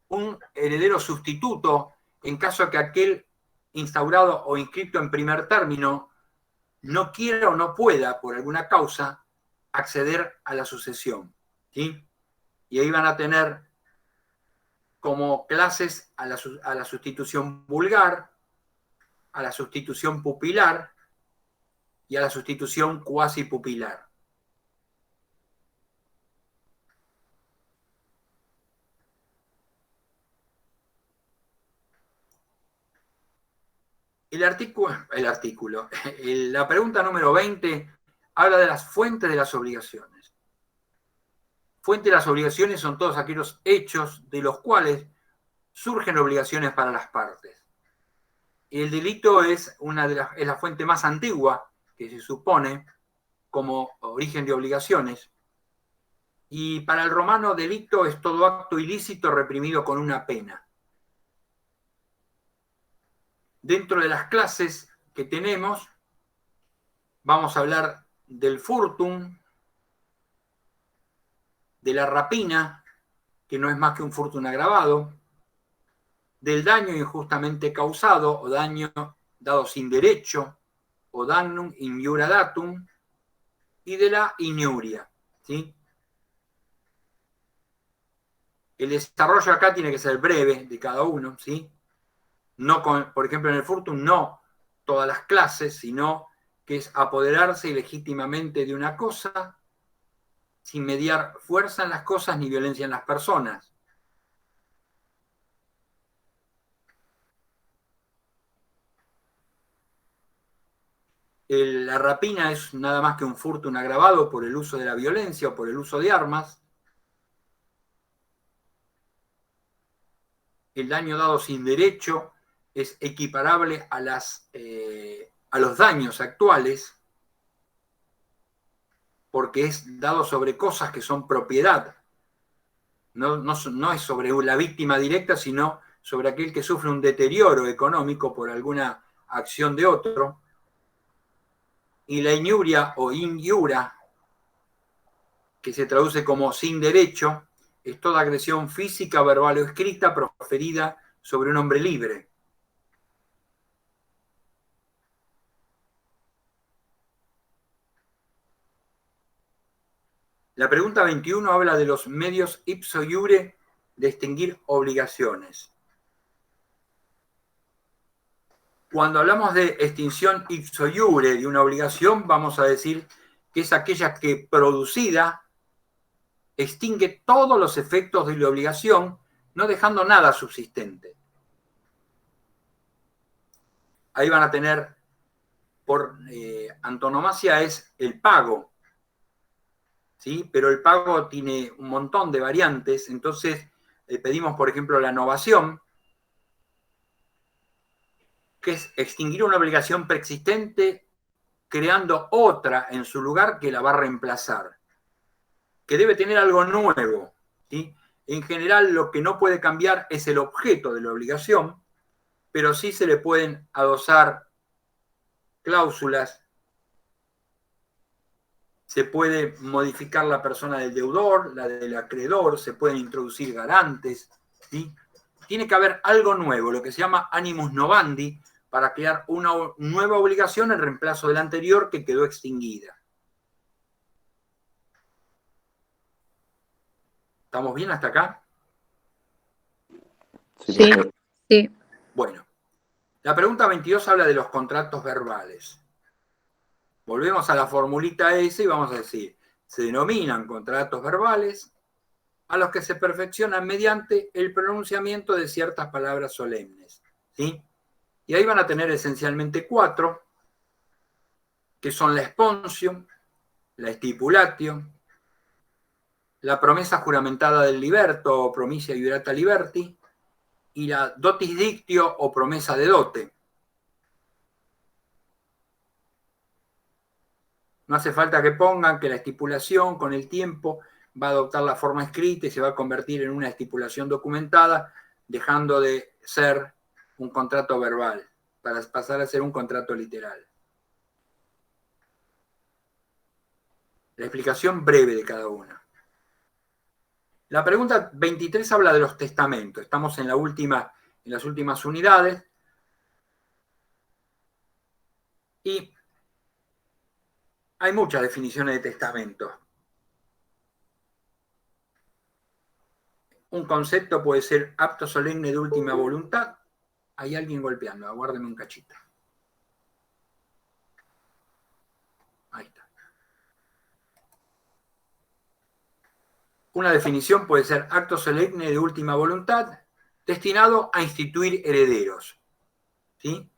un heredero sustituto en caso de que aquel instaurado o inscrito en primer término no quiera o no pueda, por alguna causa, acceder a la sucesión. ¿Sí? Y ahí van a tener como clases a la sustitución vulgar, a la sustitución pupilar y a la sustitución cuasi pupilar. La pregunta número 20 habla de las fuentes de las obligaciones. Fuentes de las obligaciones son todos aquellos hechos de los cuales surgen obligaciones para las partes. El delito es la fuente más antigua que se supone como origen de obligaciones. Y para el romano, delito es todo acto ilícito reprimido con una pena. Dentro de las clases que tenemos, vamos a hablar del furtum, de la rapina, que no es más que un furtum agravado, del daño injustamente causado o daño dado sin derecho, o damnum injura datum, y de la iniuria. ¿Sí? El desarrollo acá tiene que ser breve de cada uno, ¿sí? No por ejemplo, en el furtum, no todas las clases, sino que es apoderarse ilegítimamente de una cosa sin mediar fuerza en las cosas ni violencia en las personas. La rapina es nada más que un furtum agravado por el uso de la violencia o por el uso de armas. El daño dado sin derecho es equiparable a los daños actuales, porque es dado sobre cosas que son propiedad. No es sobre la víctima directa, sino sobre aquel que sufre un deterioro económico por alguna acción de otro. Y la iniuria o injura, que se traduce como sin derecho, es toda agresión física, verbal o escrita proferida sobre un hombre libre. La pregunta 21 habla de los medios ipso iure de extinguir obligaciones. Cuando hablamos de extinción ipso iure de una obligación, vamos a decir que es aquella que producida extingue todos los efectos de la obligación, no dejando nada subsistente. Ahí van a tener, por antonomasia, es el pago. ¿Sí? Pero el pago tiene un montón de variantes, entonces pedimos, por ejemplo, la novación, que es extinguir una obligación preexistente creando otra en su lugar que la va a reemplazar, que debe tener algo nuevo. ¿Sí? En general, lo que no puede cambiar es el objeto de la obligación, pero sí se le pueden adosar cláusulas. Se puede modificar la persona del deudor, la del acreedor, se pueden introducir garantes. ¿Sí? Tiene que haber algo nuevo, lo que se llama animus novandi, para crear una nueva obligación en reemplazo de la anterior que quedó extinguida. ¿Estamos bien hasta acá? Sí, sí. Bueno, la pregunta 22 habla de los contratos verbales. Volvemos a la formulita esa y vamos a decir, se denominan contratos verbales a los que se perfeccionan mediante el pronunciamiento de ciertas palabras solemnes. ¿Sí? Y ahí van a tener esencialmente 4, que son la sponsio, la stipulatio, la promesa juramentada del liberto o promisia jurata liberti, y la dotis dictio o promesa de dote. No hace falta que pongan que la estipulación con el tiempo va a adoptar la forma escrita y se va a convertir en una estipulación documentada, dejando de ser un contrato verbal para pasar a ser un contrato literal. La explicación breve de cada una. La pregunta 23 habla de los testamentos. Estamos en las últimas unidades. Y hay muchas definiciones de testamento. Un concepto puede ser acto solemne de última voluntad. Hay alguien golpeando, aguárdeme un cachito. Ahí está. Una definición puede ser acto solemne de última voluntad destinado a instituir herederos. ¿Sí?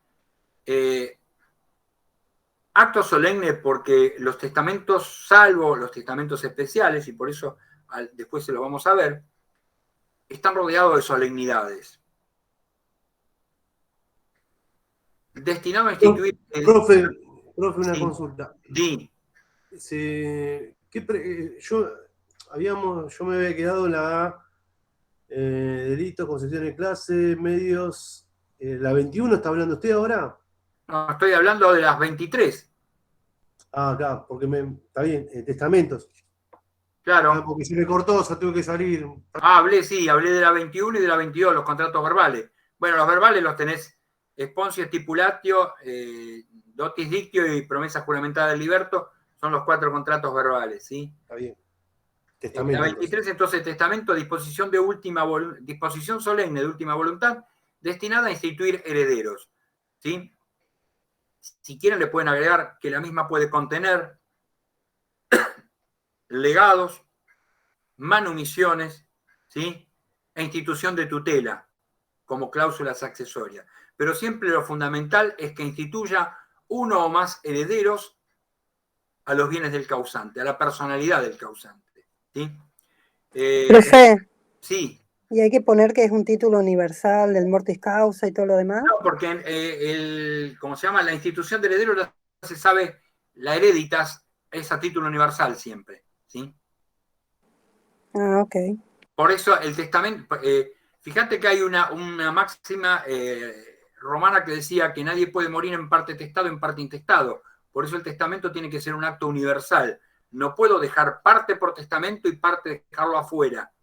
Acto solemne porque los testamentos, salvo los testamentos especiales, y por eso después se lo vamos a ver, están rodeados de solemnidades. Destinado a instituir... Profe, una sí. consulta. Sí. Yo me había quedado en la delitos, concepción de clase, medios. ¿La 21 está hablando usted ahora? No, estoy hablando de las 23. Ah, acá, porque está bien, testamentos. Claro. Porque se me cortó, o sea, tuve que salir. Hablé de la 21 y de la 22, los contratos verbales. Bueno, los verbales los tenés esponsio, stipulatio, dotis dictio y promesa juramentada del liberto, son los 4 contratos verbales, ¿sí? Está bien. Testamento. La 23, entonces, testamento, disposición solemne de última voluntad, destinada a instituir herederos, ¿sí? Si quieren, le pueden agregar que la misma puede contener legados, manumisiones, ¿sí? E institución de tutela, como cláusulas accesorias. Pero siempre lo fundamental es que instituya uno o más herederos a los bienes del causante, a la personalidad del causante. ¿Sí? Profe. Sí. ¿Y hay que poner que es un título universal del mortis causa y todo lo demás? No, porque ¿cómo se llama? La institución de herederos ya se sabe, la hereditas es a título universal siempre. ¿Sí? Ah, ok. Por eso el testamento, fíjate que hay una máxima romana que decía que nadie puede morir en parte testado, en parte intestado. Por eso el testamento tiene que ser un acto universal. No puedo dejar parte por testamento y parte dejarlo afuera,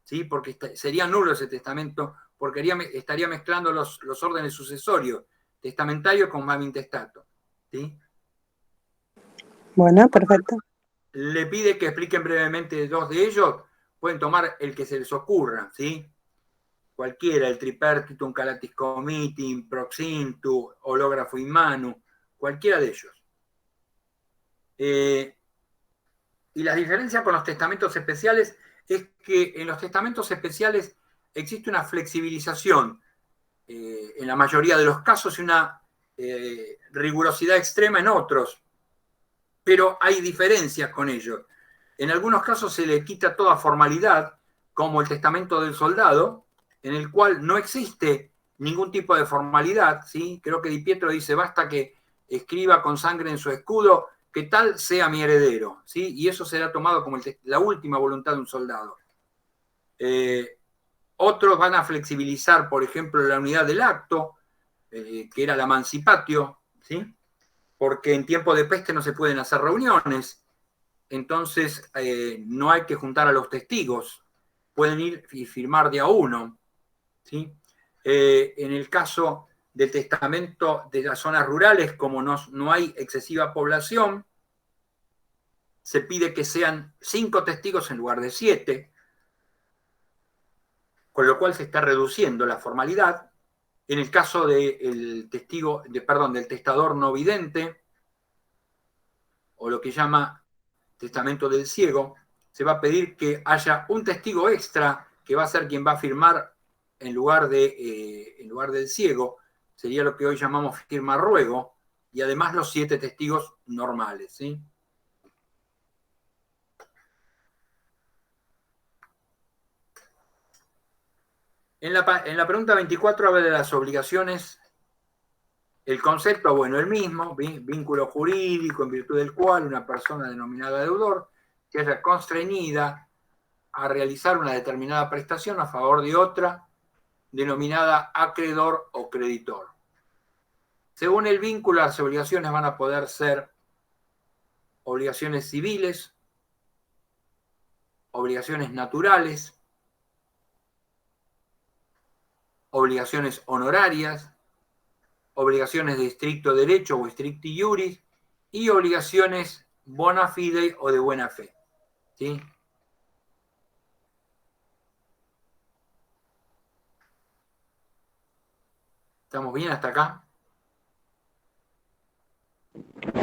¿sí? Porque sería nulo ese testamento, porque estaría mezclando los órdenes sucesorios, testamentario con mam intestato, ¿sí? Bueno, perfecto. Le pide que expliquen brevemente 2 de ellos. Pueden tomar el que se les ocurra, ¿sí? Cualquiera, el tripertitum, calatis comitim, proxintu, hológrafo in manu, cualquiera de ellos. Y la diferencia con los testamentos especiales es que en los testamentos especiales existe una flexibilización en la mayoría de los casos y una rigurosidad extrema en otros, pero hay diferencias con ellos. En algunos casos se le quita toda formalidad, como el testamento del soldado, en el cual no existe ningún tipo de formalidad, ¿sí? Creo que Di Pietro dice, basta que escriba con sangre en su escudo, que tal sea mi heredero, ¿sí? Y eso será tomado como la última voluntad de un soldado. Otros van a flexibilizar, por ejemplo, la unidad del acto, que era la mancipatio, ¿sí? Porque en tiempo de peste no se pueden hacer reuniones, entonces no hay que juntar a los testigos, pueden ir y firmar de a uno, ¿sí? En el caso del testamento de las zonas rurales, como no hay excesiva población, se pide que sean 5 testigos en lugar de 7, con lo cual se está reduciendo la formalidad. En el caso del del testador no vidente, o lo que llama testamento del ciego, se va a pedir que haya un testigo extra que va a ser quien va a firmar en lugar del ciego, sería lo que hoy llamamos firma ruego, y además los 7 testigos normales, ¿sí? En la pregunta 24 habla de las obligaciones El concepto, bueno, el mismo, vínculo jurídico en virtud del cual una persona denominada deudor se haya constreñida a realizar una determinada prestación a favor de otra denominada acreedor o creditor. Según el vínculo, las obligaciones van a poder ser obligaciones civiles, obligaciones naturales, obligaciones honorarias, obligaciones de estricto derecho o stricti iuris y obligaciones bona fide o de buena fe. ¿Sí? ¿Estamos bien hasta acá?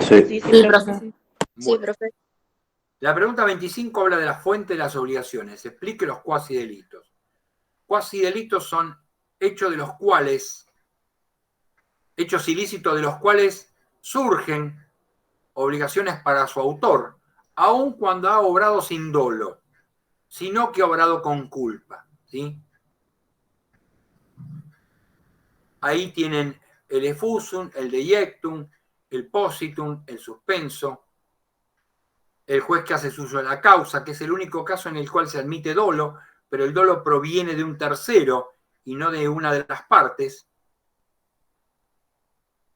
Sí. Sí, profe. Sí, profe. La pregunta 25 habla de la fuente de las obligaciones. Explique los cuasidelitos. Cuasidelitos son hechos ilícitos de los cuales surgen obligaciones para su autor, aun cuando ha obrado sin dolo, sino que ha obrado con culpa. ¿Sí? Ahí tienen el efusum, el deiectum, el positum, el suspenso, el juez que hace suyo de la causa, que es el único caso en el cual se admite dolo, pero el dolo proviene de un tercero y no de una de las partes.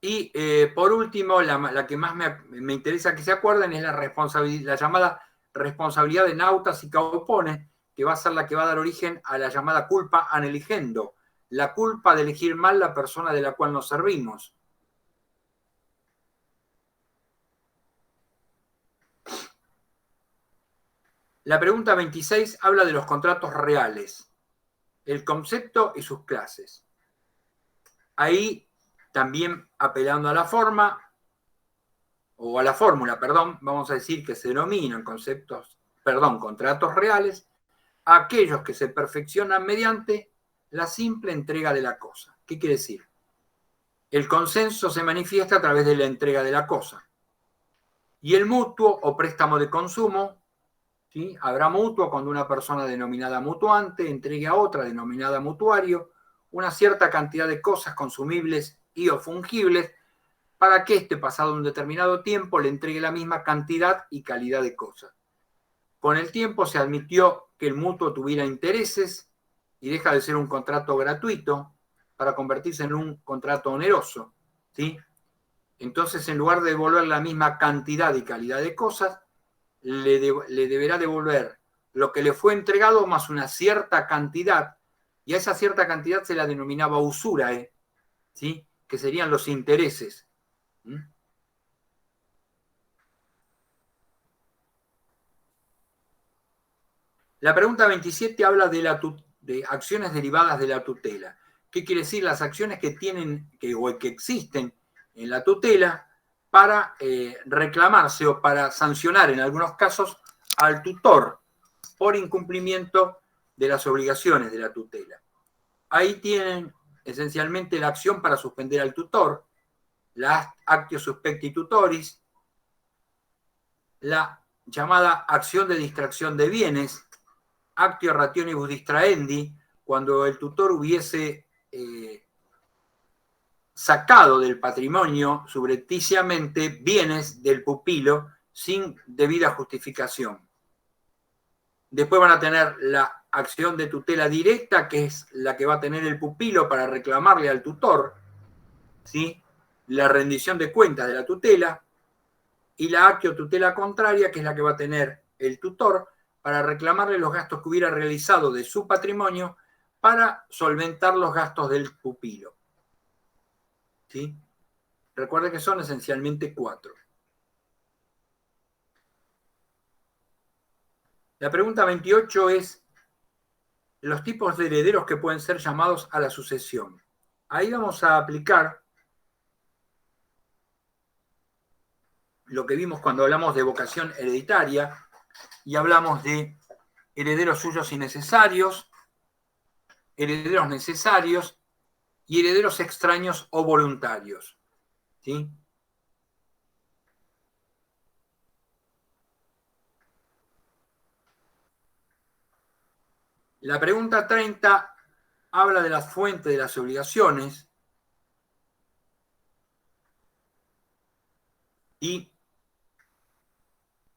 Y por último, la que más me interesa que se acuerden es la llamada responsabilidad de nautas y caupones, que va a ser la que va a dar origen a la llamada culpa aneligendo, la culpa de elegir mal la persona de la cual nos servimos. La pregunta 26 habla de los contratos reales, el concepto y sus clases. Ahí, también apelando a la forma, o a la fórmula, perdón, vamos a decir que se denominan contratos reales, aquellos que se perfeccionan mediante la simple entrega de la cosa. ¿Qué quiere decir? El consenso se manifiesta a través de la entrega de la cosa. Y el mutuo o préstamo de consumo, ¿sí? Habrá mutuo cuando una persona denominada mutuante entregue a otra denominada mutuario una cierta cantidad de cosas consumibles y o fungibles para que éste, pasado un determinado tiempo, le entregue la misma cantidad y calidad de cosas. Con el tiempo se admitió que el mutuo tuviera intereses y deja de ser un contrato gratuito para convertirse en un contrato oneroso, ¿sí? Entonces, en lugar de devolver la misma cantidad y calidad de cosas, le deberá devolver lo que le fue entregado más una cierta cantidad, y a esa cierta cantidad se la denominaba usurae, ¿sí? Que serían los intereses. La pregunta 27 habla de acciones derivadas de la tutela. ¿Qué quiere decir? Las acciones que existen en la tutela para reclamarse o para sancionar en algunos casos al tutor por incumplimiento de las obligaciones de la tutela. Ahí tienen esencialmente la acción para suspender al tutor, la actio suspecti tutoris, la llamada acción de distracción de bienes, actio rationibus distraendi, cuando el tutor hubiese sacado del patrimonio subrepticiamente bienes del pupilo sin debida justificación. Después van a tener la acción de tutela directa, que es la que va a tener el pupilo para reclamarle al tutor, ¿sí? La rendición de cuentas de la tutela, y la actio tutela contraria, que es la que va a tener el tutor para reclamarle los gastos que hubiera realizado de su patrimonio para solventar los gastos del pupilo. ¿Sí? Recuerden que son esencialmente 4. La pregunta 28 es los tipos de herederos que pueden ser llamados a la sucesión. Ahí vamos a aplicar lo que vimos cuando hablamos de vocación hereditaria y hablamos de herederos suyos y necesarios, herederos necesarios y herederos extraños o voluntarios. ¿Sí? La pregunta 30 habla de las fuentes de las obligaciones y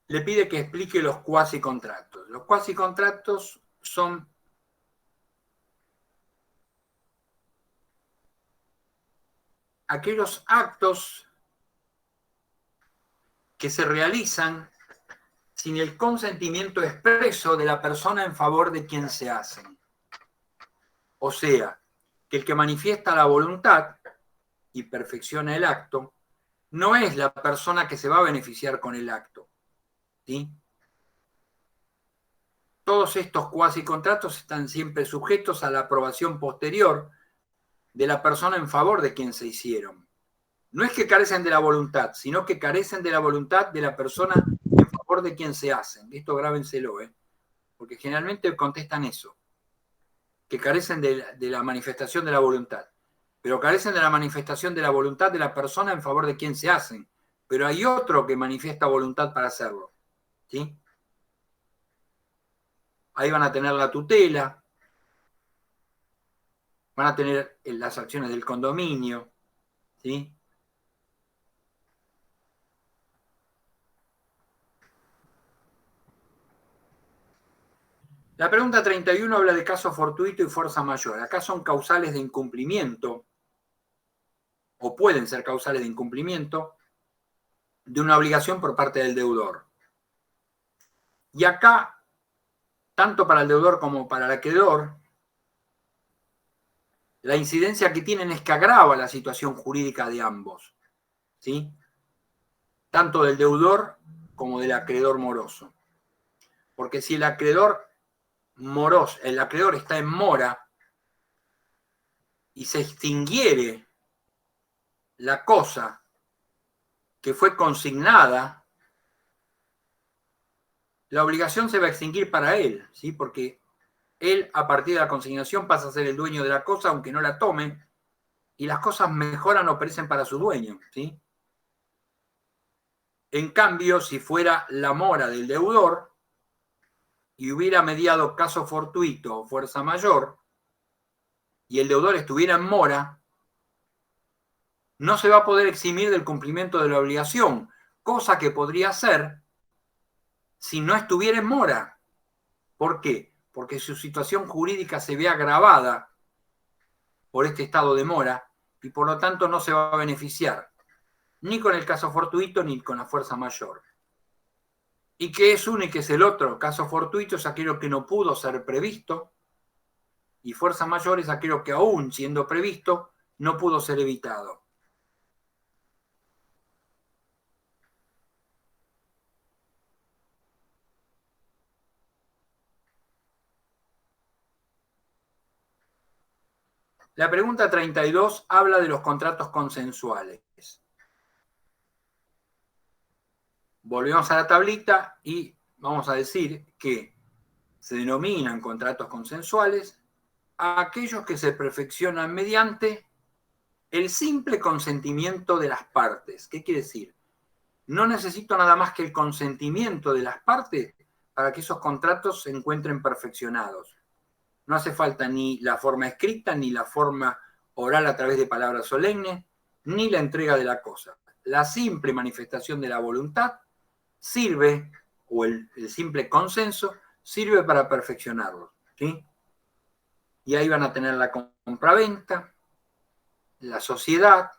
le pide que explique los cuasicontratos. Los cuasicontratos son aquellos actos que se realizan sin el consentimiento expreso de la persona en favor de quien se hacen. O sea, que el que manifiesta la voluntad y perfecciona el acto no es la persona que se va a beneficiar con el acto, ¿sí? Todos estos cuasicontratos están siempre sujetos a la aprobación posterior de la persona en favor de quien se hicieron. No es que carecen de la voluntad, sino que carecen de la voluntad de la persona en favor de quien se hacen. Esto grábenselo, porque generalmente contestan eso, que carecen de la manifestación de la voluntad, pero carecen de la manifestación de la voluntad de la persona en favor de quien se hacen. Pero hay otro que manifiesta voluntad para hacerlo, ¿sí? Ahí van a tener la tutela, van a tener las acciones del condominio, ¿sí? La pregunta 31 habla de caso fortuito y fuerza mayor. Acá son causales de incumplimiento, o pueden ser causales de incumplimiento, de una obligación por parte del deudor. Y acá, tanto para el deudor como para el acreedor, la incidencia que tienen es que agrava la situación jurídica de ambos, ¿sí? Tanto del deudor como del acreedor moroso. Porque si el acreedor moroso, el acreedor está en mora y se extinguiere la cosa que fue consignada, la obligación se va a extinguir para él, ¿sí? Porque él, a partir de la consignación, pasa a ser el dueño de la cosa, aunque no la tome, y las cosas mejoran o perecen para su dueño, ¿sí? En cambio, si fuera la mora del deudor y hubiera mediado caso fortuito o fuerza mayor, y el deudor estuviera en mora, no se va a poder eximir del cumplimiento de la obligación, cosa que podría hacer si no estuviera en mora. ¿Por qué? Porque su situación jurídica se ve agravada por este estado de mora y por lo tanto no se va a beneficiar ni con el caso fortuito ni con la fuerza mayor. ¿Y qué es uno y qué es el otro? Caso fortuito es aquello que no pudo ser previsto y fuerza mayor es aquello que aún siendo previsto no pudo ser evitado. La pregunta 32 habla de los contratos consensuales. Volvemos a la tablita y vamos a decir que se denominan contratos consensuales a aquellos que se perfeccionan mediante el simple consentimiento de las partes. ¿Qué quiere decir? No necesito nada más que el consentimiento de las partes para que esos contratos se encuentren perfeccionados. No hace falta ni la forma escrita, ni la forma oral a través de palabras solemnes, ni la entrega de la cosa. La simple manifestación de la voluntad sirve, o el simple consenso, sirve para perfeccionarlo, ¿sí? Y ahí van a tener la compraventa, la sociedad,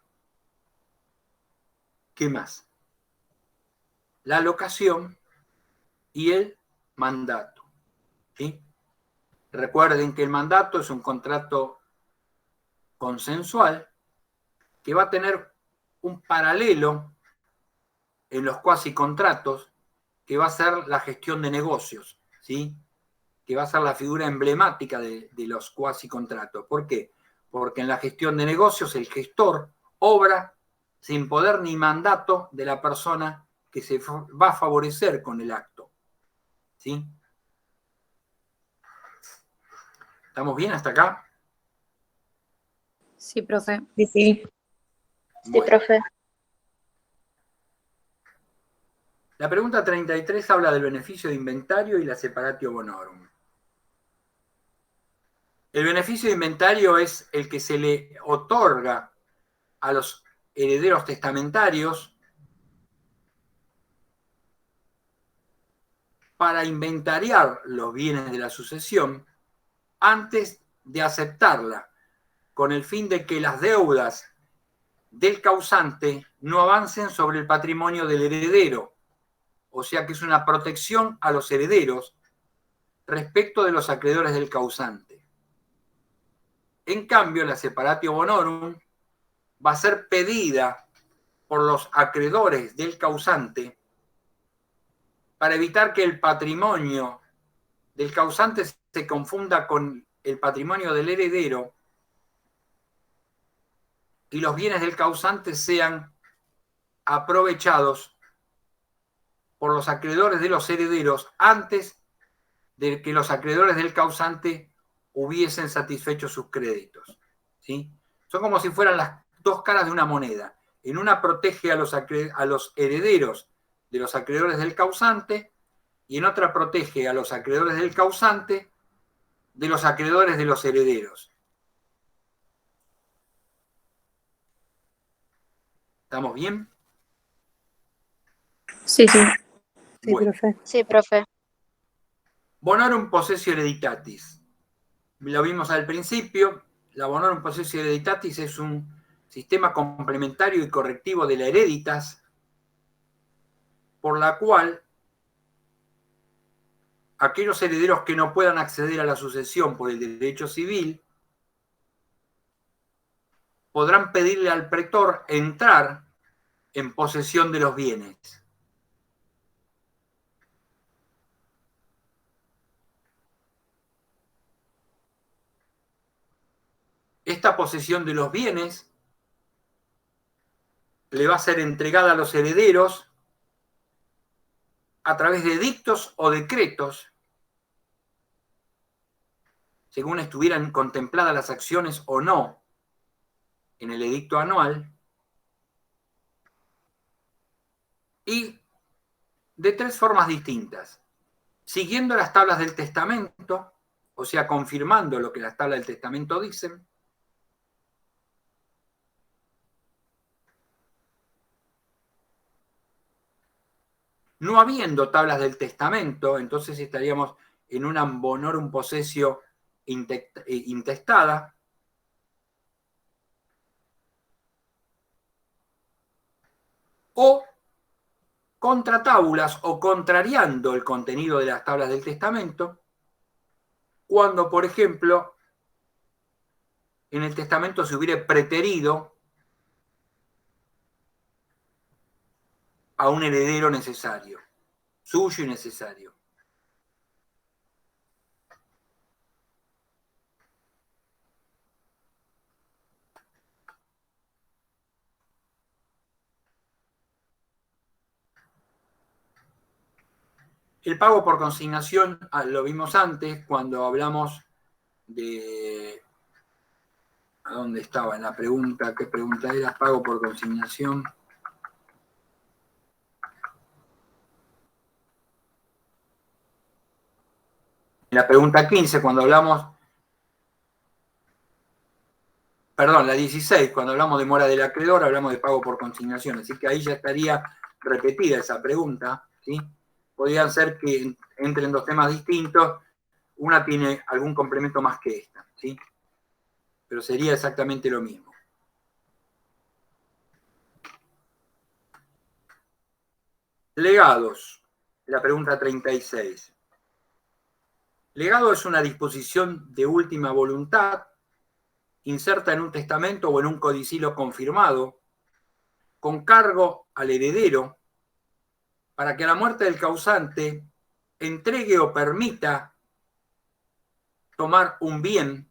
¿qué más? La locación y el mandato, ¿sí? Recuerden que el mandato es un contrato consensual que va a tener un paralelo en los cuasicontratos que va a ser la gestión de negocios, ¿sí? Que va a ser la figura emblemática de los cuasicontratos. ¿Por qué? Porque en la gestión de negocios el gestor obra sin poder ni mandato de la persona que se va a favorecer con el acto, ¿sí? ¿Estamos bien hasta acá? Sí, profe. Sí, sí. Sí, Bueno. profe. La pregunta 33 habla del beneficio de inventario y la separatio bonorum. El beneficio de inventario es el que se le otorga a los herederos testamentarios para inventariar los bienes de la sucesión antes de aceptarla, con el fin de que las deudas del causante no avancen sobre el patrimonio del heredero. O sea que es una protección a los herederos respecto de los acreedores del causante. En cambio, la separatio bonorum va a ser pedida por los acreedores del causante para evitar que el patrimonio del causante se confunda con el patrimonio del heredero y los bienes del causante sean aprovechados por los acreedores de los herederos antes de que los acreedores del causante hubiesen satisfecho sus créditos. ¿Sí? Son como si fueran las dos caras de una moneda. En una protege a los herederos de los acreedores del causante y en otra protege a los acreedores del causante de los acreedores de los herederos. ¿Estamos bien? Sí, sí. Sí, Bueno. profe. Sí, profe. Bonorum possessio hereditatis. Lo vimos al principio. La bonorum possessio hereditatis es un sistema complementario y correctivo de la hereditas, por la cual aquellos herederos que no puedan acceder a la sucesión por el derecho civil podrán pedirle al pretor entrar en posesión de los bienes. Esta posesión de los bienes le va a ser entregada a los herederos a través de edictos o decretos, según estuvieran contempladas las acciones o no en el edicto anual, y de tres formas distintas. Siguiendo las tablas del testamento, o sea, confirmando lo que las tablas del testamento dicen, no habiendo tablas del testamento, entonces estaríamos en una bonorum possessio intestada, o contra tábulas o contrariando el contenido de las tablas del testamento, cuando, por ejemplo, en el testamento se hubiera preterido a un heredero necesario, suyo y necesario. El pago por consignación lo vimos antes cuando hablamos de... ¿A dónde estaba? En la pregunta, ¿qué pregunta era? Pago por consignación. En la pregunta 15, cuando hablamos... Perdón, la 16, cuando hablamos de mora del acreedor, hablamos de pago por consignación. Así que ahí ya estaría repetida esa pregunta, ¿sí? Podrían ser que entren dos temas distintos. Una tiene algún complemento más que esta, ¿sí? Pero sería exactamente lo mismo. Legados. La pregunta 36. Legado es una disposición de última voluntad inserta en un testamento o en un codicilo confirmado, con cargo al heredero, para que a la muerte del causante entregue o permita tomar un bien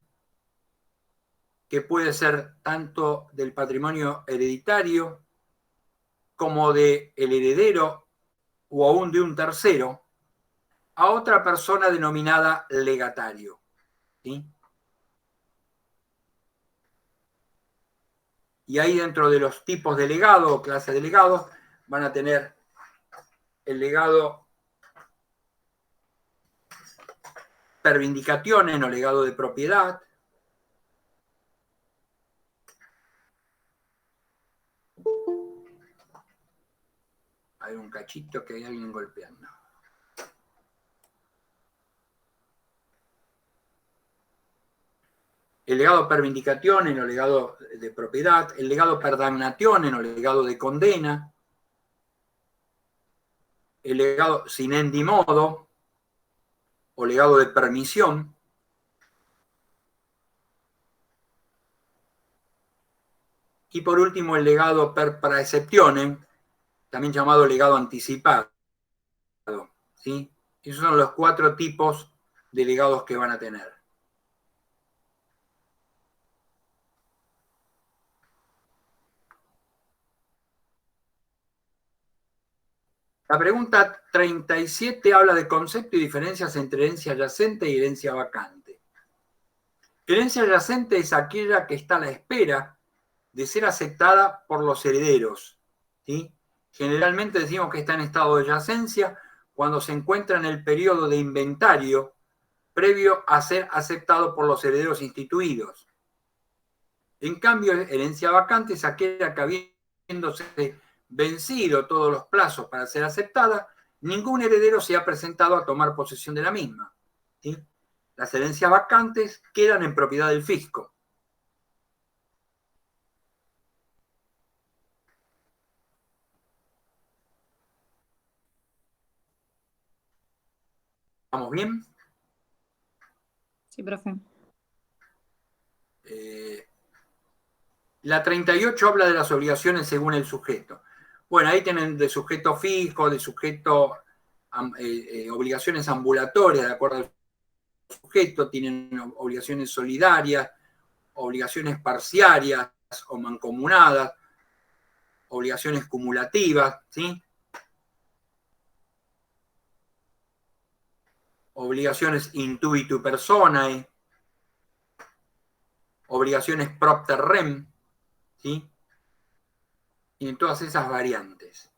que puede ser tanto del patrimonio hereditario como del heredero o aún de un tercero, a otra persona denominada legatario. ¿Sí? Y ahí dentro de los tipos de legado o clases de legados van a tener el legado per vindicationem o legado de propiedad, hay un cachito que hay alguien golpeando. el legado per vindicationem o legado de propiedad, el legado per damnationem o legado de condena, el legado sine die modo o legado de permisión, y por último el legado per praeceptionem, también llamado legado anticipado, ¿sí? Esos son los 4 tipos de legados que van a tener. La pregunta 37 habla de concepto y diferencias entre herencia yacente y herencia vacante. Herencia yacente es aquella que está a la espera de ser aceptada por los herederos, ¿sí? Generalmente decimos que está en estado de yacencia cuando se encuentra en el periodo de inventario previo a ser aceptado por los herederos instituidos. En cambio, herencia vacante es aquella que, habiéndose vencido todos los plazos para ser aceptada, ningún heredero se ha presentado a tomar posesión de la misma, ¿sí? Las herencias vacantes quedan en propiedad del fisco. ¿Vamos bien? Sí, profe. La 38 habla de las obligaciones según el sujeto. Bueno, ahí tienen de sujeto fijo, de sujeto, obligaciones ambulatorias, de acuerdo al sujeto, tienen obligaciones solidarias, obligaciones parciarias o mancomunadas, obligaciones cumulativas, ¿sí? Obligaciones intuitu personae, obligaciones propter rem, ¿sí? Y en todas esas variantes.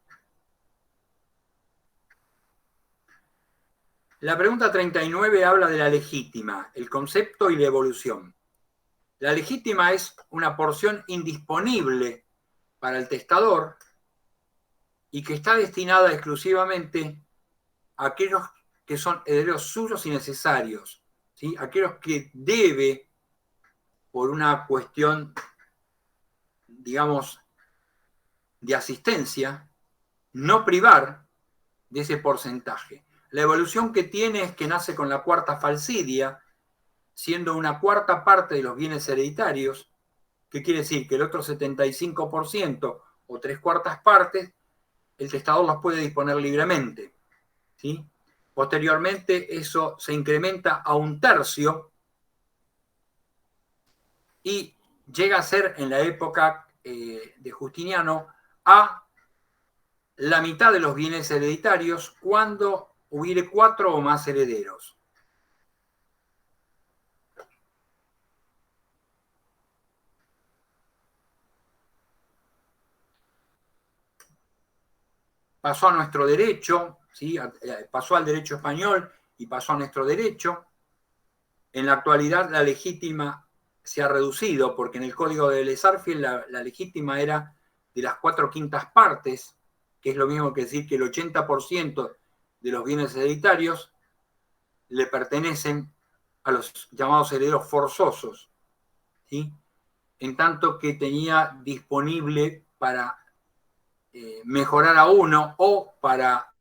La pregunta 39 habla de la legítima, el concepto y la evolución. La legítima es una porción indisponible para el testador y que está destinada exclusivamente a aquellos que son herederos suyos y necesarios, ¿sí? Aquellos que debe, por una cuestión, digamos, de asistencia, no privar de ese porcentaje. La evolución que tiene es que nace con la cuarta falsidia, siendo una cuarta parte de los bienes hereditarios, que quiere decir que el otro 75% o 3/4 partes, el testador los puede disponer libremente, ¿sí? Posteriormente eso se incrementa a 1/3 y llega a ser en la época de Justiniano a la mitad de los bienes hereditarios cuando hubiere 4 o más herederos. Pasó a nuestro derecho, ¿sí? Pasó al derecho español y pasó a nuestro derecho. En la actualidad la legítima se ha reducido porque en el Código de Lesarfield la legítima era de las 4/5 partes, que es lo mismo que decir que el 80% de los bienes hereditarios le pertenecen a los llamados herederos forzosos, ¿sí? En tanto que tenía disponible para mejorar a uno o para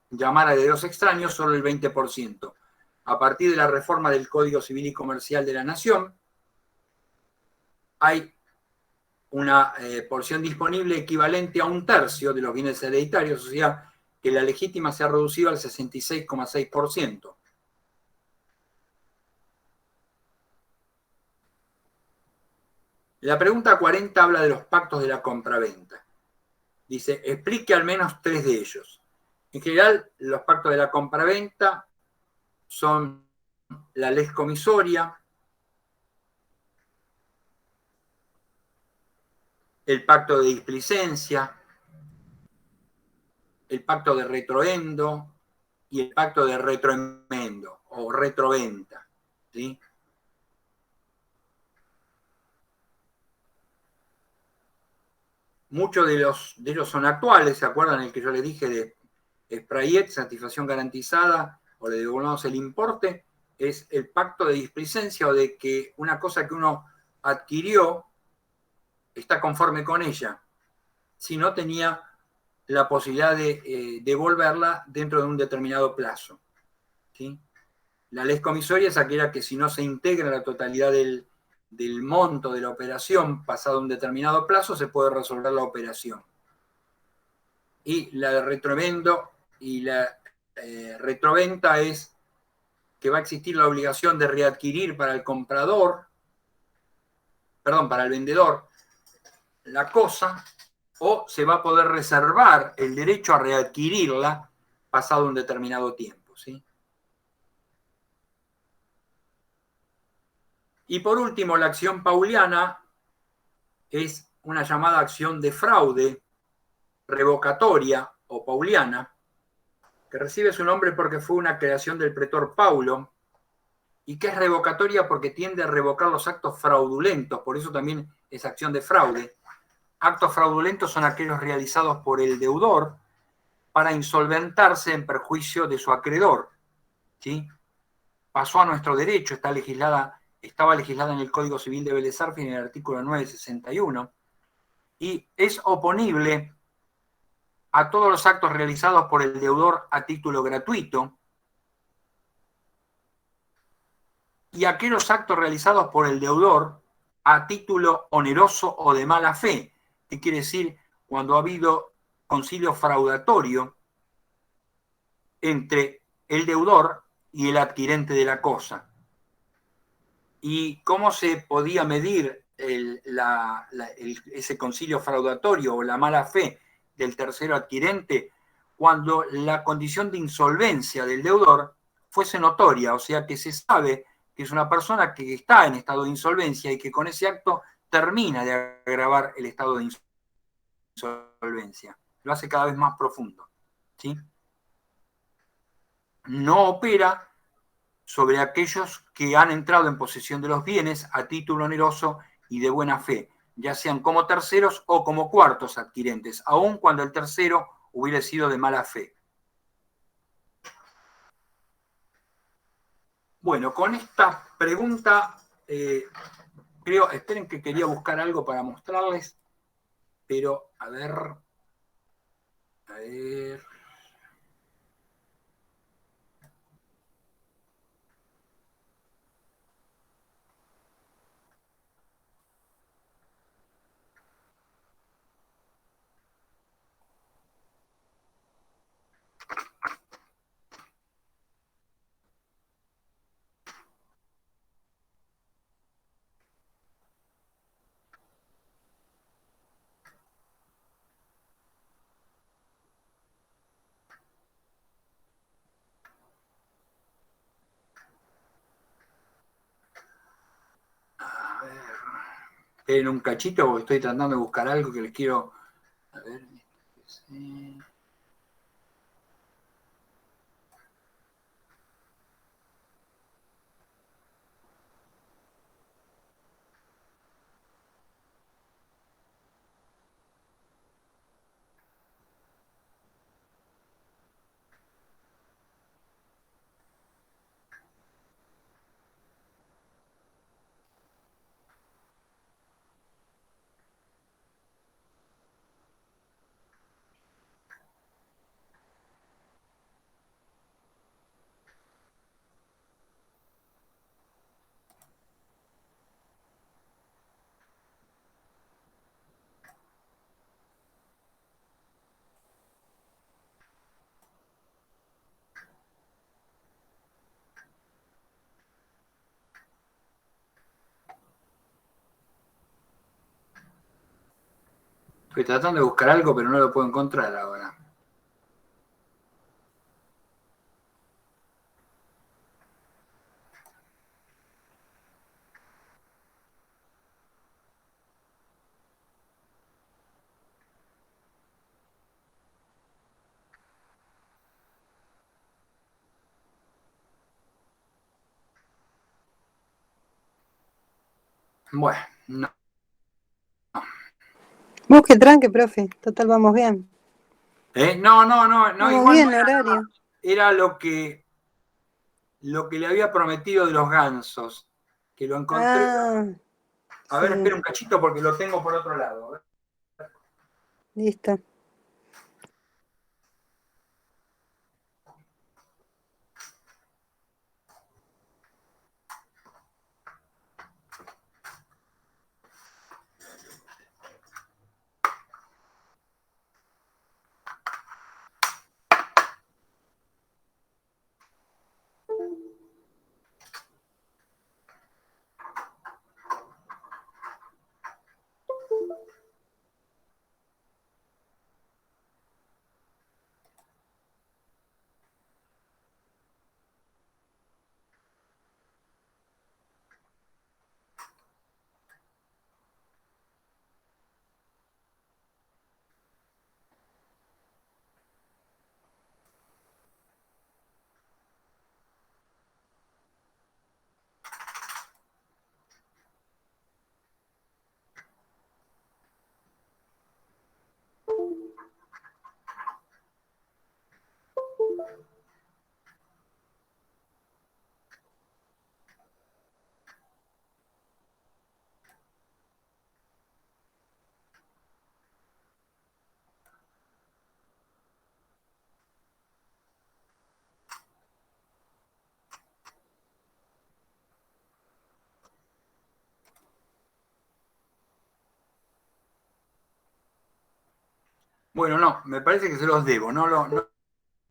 llamar a herederos extraños solo el 20%. A partir de la reforma del Código Civil y Comercial de la Nación, hay una porción disponible equivalente a 1/3 de los bienes hereditarios, o sea, que la legítima se ha reducido al 66,6%. La pregunta 40 habla de los pactos de la compraventa. Dice, explique al menos 3 de ellos. En general, los pactos de la compraventa son la lex comisoria, el pacto de displicencia, el pacto de retroendo y el pacto de retroemendo o retroventa, ¿sí? Muchos de ellos son actuales, ¿se acuerdan el que yo les dije de Sprayet, satisfacción garantizada, o le devolvamos el importe? es el pacto de displicencia, o de que una cosa que uno adquirió está conforme con ella, si no tenía la posibilidad de devolverla dentro de un determinado plazo, ¿sí? La ley comisoria es aquella que si no se integra la totalidad del monto de la operación pasado un determinado plazo, se puede resolver la operación. Y la de retrovendo y la retroventa es que va a existir la obligación de readquirir para el comprador, perdón, para el vendedor, la cosa, o se va a poder reservar el derecho a readquirirla pasado un determinado tiempo, ¿sí? Y por último, la acción pauliana es una llamada acción de fraude revocatoria o pauliana, que recibe su nombre porque fue una creación del pretor Paulo, y que es revocatoria porque tiende a revocar los actos fraudulentos, por eso también es acción de fraude. Actos fraudulentos son aquellos realizados por el deudor para insolventarse en perjuicio de su acreedor, ¿sí? Pasó a nuestro derecho, estaba legislada en el Código Civil de Vélez Arfiel en el artículo 961, y es oponible a todos los actos realizados por el deudor a título gratuito y a aquellos actos realizados por el deudor a título oneroso o de mala fe. ¿Qué quiere decir? Cuando ha habido concilio fraudatorio entre el deudor y el adquirente de la cosa. ¿Y cómo se podía medir ese concilio fraudatorio o la mala fe del tercero adquirente? Cuando la condición de insolvencia del deudor fuese notoria, o sea que se sabe que es una persona que está en estado de insolvencia y que con ese acto termina de agravar el estado de insolvencia. Lo hace cada vez más profundo, ¿sí? No opera sobre aquellos que han entrado en posesión de los bienes a título oneroso y de buena fe, ya sean como terceros o como cuartos adquirentes, aun cuando el tercero hubiera sido de mala fe. Bueno, con esta pregunta, esperen que quería buscar algo para mostrarles, pero a ver. En un cachito, porque estoy tratando de buscar algo que les quiero. A ver. Estoy tratando de buscar algo, pero no lo puedo encontrar ahora. Bueno, no. Busque tranque, profe. Total, vamos bien. No, Vamos igual bien, no horario. era lo que lo que le había prometido de los gansos, que lo encontré. A ver, sí. espera un cachito porque lo tengo por otro lado. A ver. Listo. Bueno, no, me parece que se los debo. No lo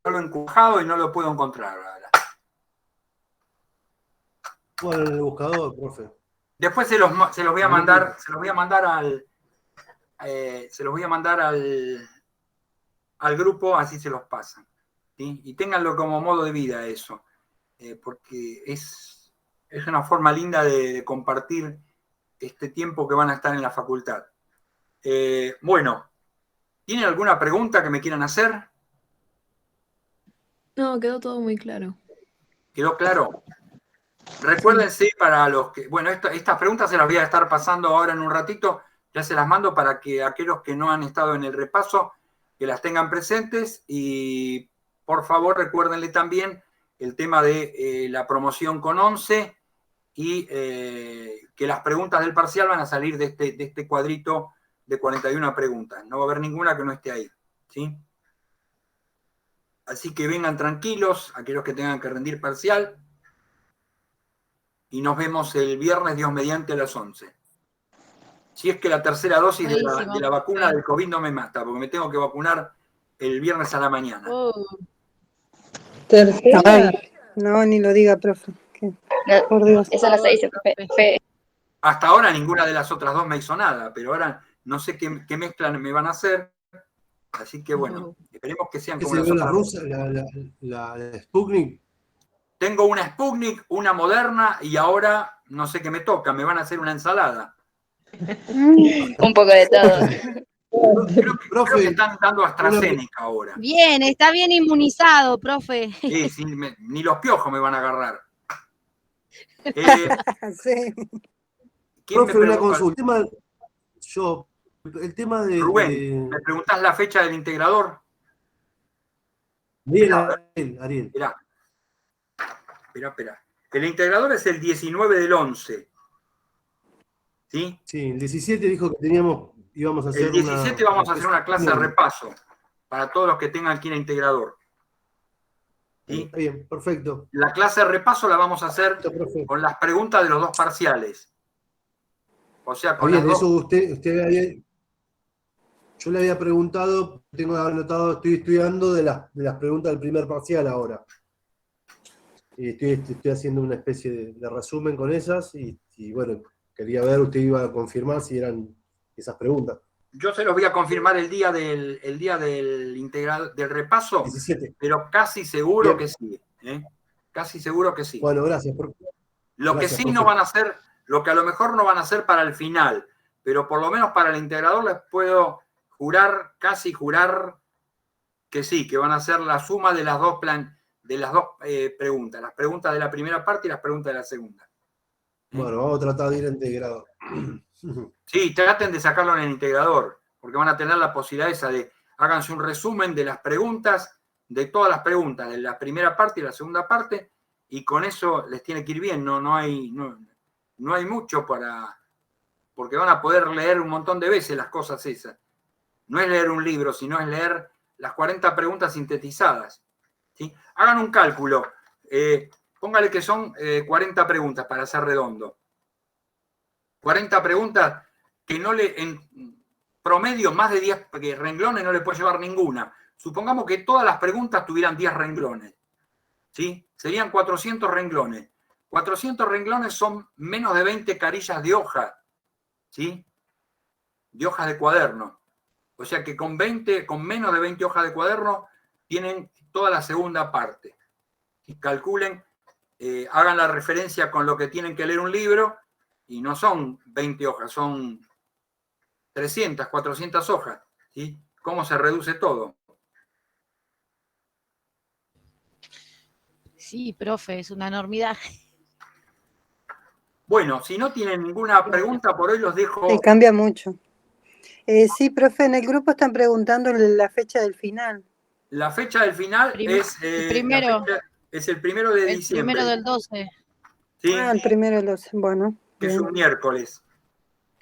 he encujado y no lo puedo encontrar ahora. Bueno, en el buscador, profe. Después se los voy a mandar, se los voy a mandar al grupo, así se los pasan. ¿Sí? Y ténganlo como modo de vida eso, porque es una forma linda de compartir este tiempo que van a estar en la facultad. Bueno, ¿tienen alguna pregunta que me quieran hacer? No, quedó todo muy claro. ¿Quedó claro? Recuérdense para los que, bueno, estas preguntas se las voy a estar pasando ahora en un ratito, ya se las mando para que aquellos que no han estado en el repaso, que las tengan presentes y por favor recuérdenle también el tema de la promoción con 11 y que las preguntas del parcial van a salir de este cuadrito de 41 preguntas, no va a haber ninguna que no esté ahí, ¿sí? Así que vengan tranquilos, aquellos que tengan que rendir parcial. Y nos vemos el viernes, Dios mediante, a las 11. Si es que la tercera dosis de la vacuna del COVID no me mata, porque me tengo que vacunar el viernes a la mañana. ¿Tercera? Ay, no, ni lo diga, profe. Por Dios. Esa la 6, profe. Hasta ahora ninguna de las otras dos me hizo nada, pero ahora no sé qué mezcla me van a hacer. Así que bueno, esperemos que sean como las otras. ¿La rusa, la Sputnik? Tengo una Sputnik, una Moderna y ahora no sé qué me toca, me van a hacer una ensalada. Un poco de todo. Creo que están dando AstraZeneca ahora. Bien, está bien inmunizado, profe. Sí, ni los piojos me van a agarrar. Sí. Profe, una consulta. El tema de... Rubén, ¿me preguntás la fecha del integrador? Bien, Ariel. Espera. El integrador es el 19 del 11. ¿Sí? Sí, el 17 dijo que íbamos a hacer el 17 vamos a hacer una clase de repaso para todos los que tengan que ir a integrador. ¿Sí? Está bien, perfecto. La clase de repaso la vamos a hacer con las preguntas de los dos parciales. O sea, con las dos. Eso usted había... Yo le había preguntado, tengo anotado, estoy estudiando de las preguntas del primer parcial ahora. Y estoy haciendo una especie de resumen con esas y bueno, quería ver, usted iba a confirmar si eran esas preguntas. Yo se los voy a confirmar el día del repaso, 17. Pero casi seguro que sí. Casi seguro que sí. Bueno, gracias. Lo que sí no van a hacer, lo que a lo mejor no van a hacer para el final, pero por lo menos para el integrador les puedo casi jurar que sí, que van a hacer la suma de las dos preguntas, las preguntas de la primera parte y las preguntas de la segunda. Bueno, vamos a tratar de ir a integrador. Sí, traten de sacarlo en el integrador, porque van a tener la posibilidad esa de háganse un resumen de las preguntas, de todas las preguntas, de la primera parte y la segunda parte, y con eso les tiene que ir bien, no hay mucho porque van a poder leer un montón de veces las cosas esas. No es leer un libro, sino es leer las 40 preguntas sintetizadas. ¿Sí? Hagan un cálculo, póngale que son 40 preguntas para ser redondo. 40 preguntas que en promedio más de 10 renglones no le puede llevar ninguna. Supongamos que todas las preguntas tuvieran 10 renglones. ¿Sí? Serían 400 renglones. 400 renglones son menos de 20 carillas de hoja, ¿sí? De hojas de cuaderno. O sea que con menos de 20 hojas de cuaderno tienen toda la segunda parte. Y calculen, hagan la referencia con lo que tienen que leer un libro, y no son 20 hojas, son 300, 400 hojas. ¿Sí? ¿Cómo se reduce todo? Sí, profe, es una enormidad. Bueno, si no tienen ninguna pregunta, por hoy los dejo. Sí, cambia mucho. Sí, profe, en el grupo están preguntando la fecha del final. La fecha del final es el 1 de diciembre. El 1 del 12. ¿Sí? Ah, el 1 del 12, bueno. Que es bien. un miércoles.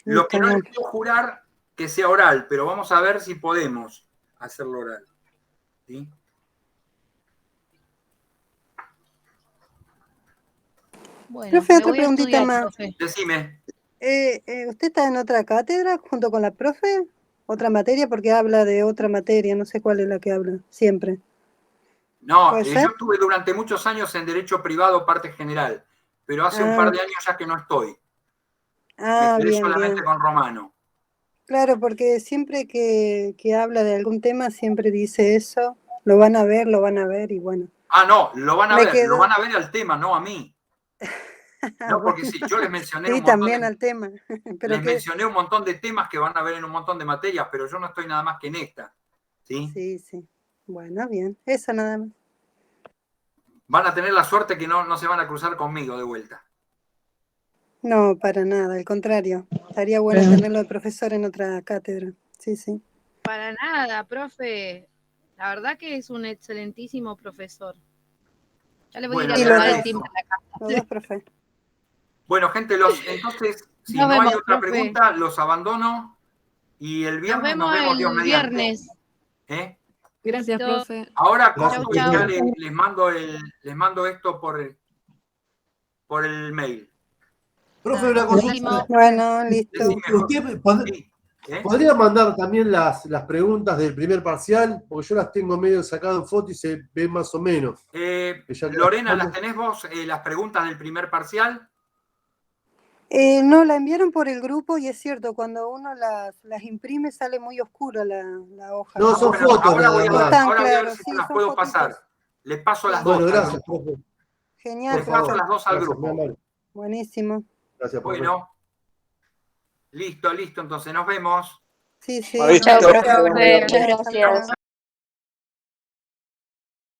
Lo que no les puedo jurar que sea oral, pero vamos a ver si podemos hacerlo oral. ¿Sí? Bueno, profe, otra preguntita más. Profe. Decime. ¿Usted está en otra cátedra junto con la profe? ¿Otra materia? Porque habla de otra materia, no sé cuál es la que habla, siempre. No, yo estuve durante muchos años en Derecho Privado, parte general, pero hace un par de años ya que no estoy. Me quedé solamente con Romano. Claro, porque siempre que habla de algún tema, siempre dice eso. Lo van a ver y bueno. Ah, no, lo van a ver al tema, no a mí. No, porque sí, yo les mencioné un montón también al tema. Pero mencioné un montón de temas que van a ver en un montón de materias, pero yo no estoy nada más que en esta. ¿Sí? Sí. Bueno, bien. Eso nada más. Van a tener la suerte que no se van a cruzar conmigo de vuelta. No, para nada, al contrario. Estaría bueno tenerlo de profesor en otra cátedra. Sí. Para nada, profe. La verdad que es un excelentísimo profesor. Ya le voy a ir a tocar el timbre a la casa. Los dos, profe. Bueno, gente, entonces, si no hay otra pregunta, los abandono y el viernes nos vemos Dios mediante. Viernes. Gracias, profe. Ahora ya les mando esto por el mail. Profe, una consulta. Bueno, listo. ¿Podría mandar también las preguntas del primer parcial? Porque yo las tengo medio sacado en foto y se ve más o menos. Lorena, ¿las tenés vos, las preguntas del primer parcial? No, la enviaron por el grupo y es cierto, cuando uno las imprime sale muy oscura la hoja. No, son fotos. Ahora voy a ver si las puedo pasar. Les paso las dos. Bueno, gracias, profe. Genial. Les paso las dos al grupo. Buenísimo. Gracias, profe. Bueno. Listo, entonces nos vemos. Sí. Chao, profe. Muchas gracias.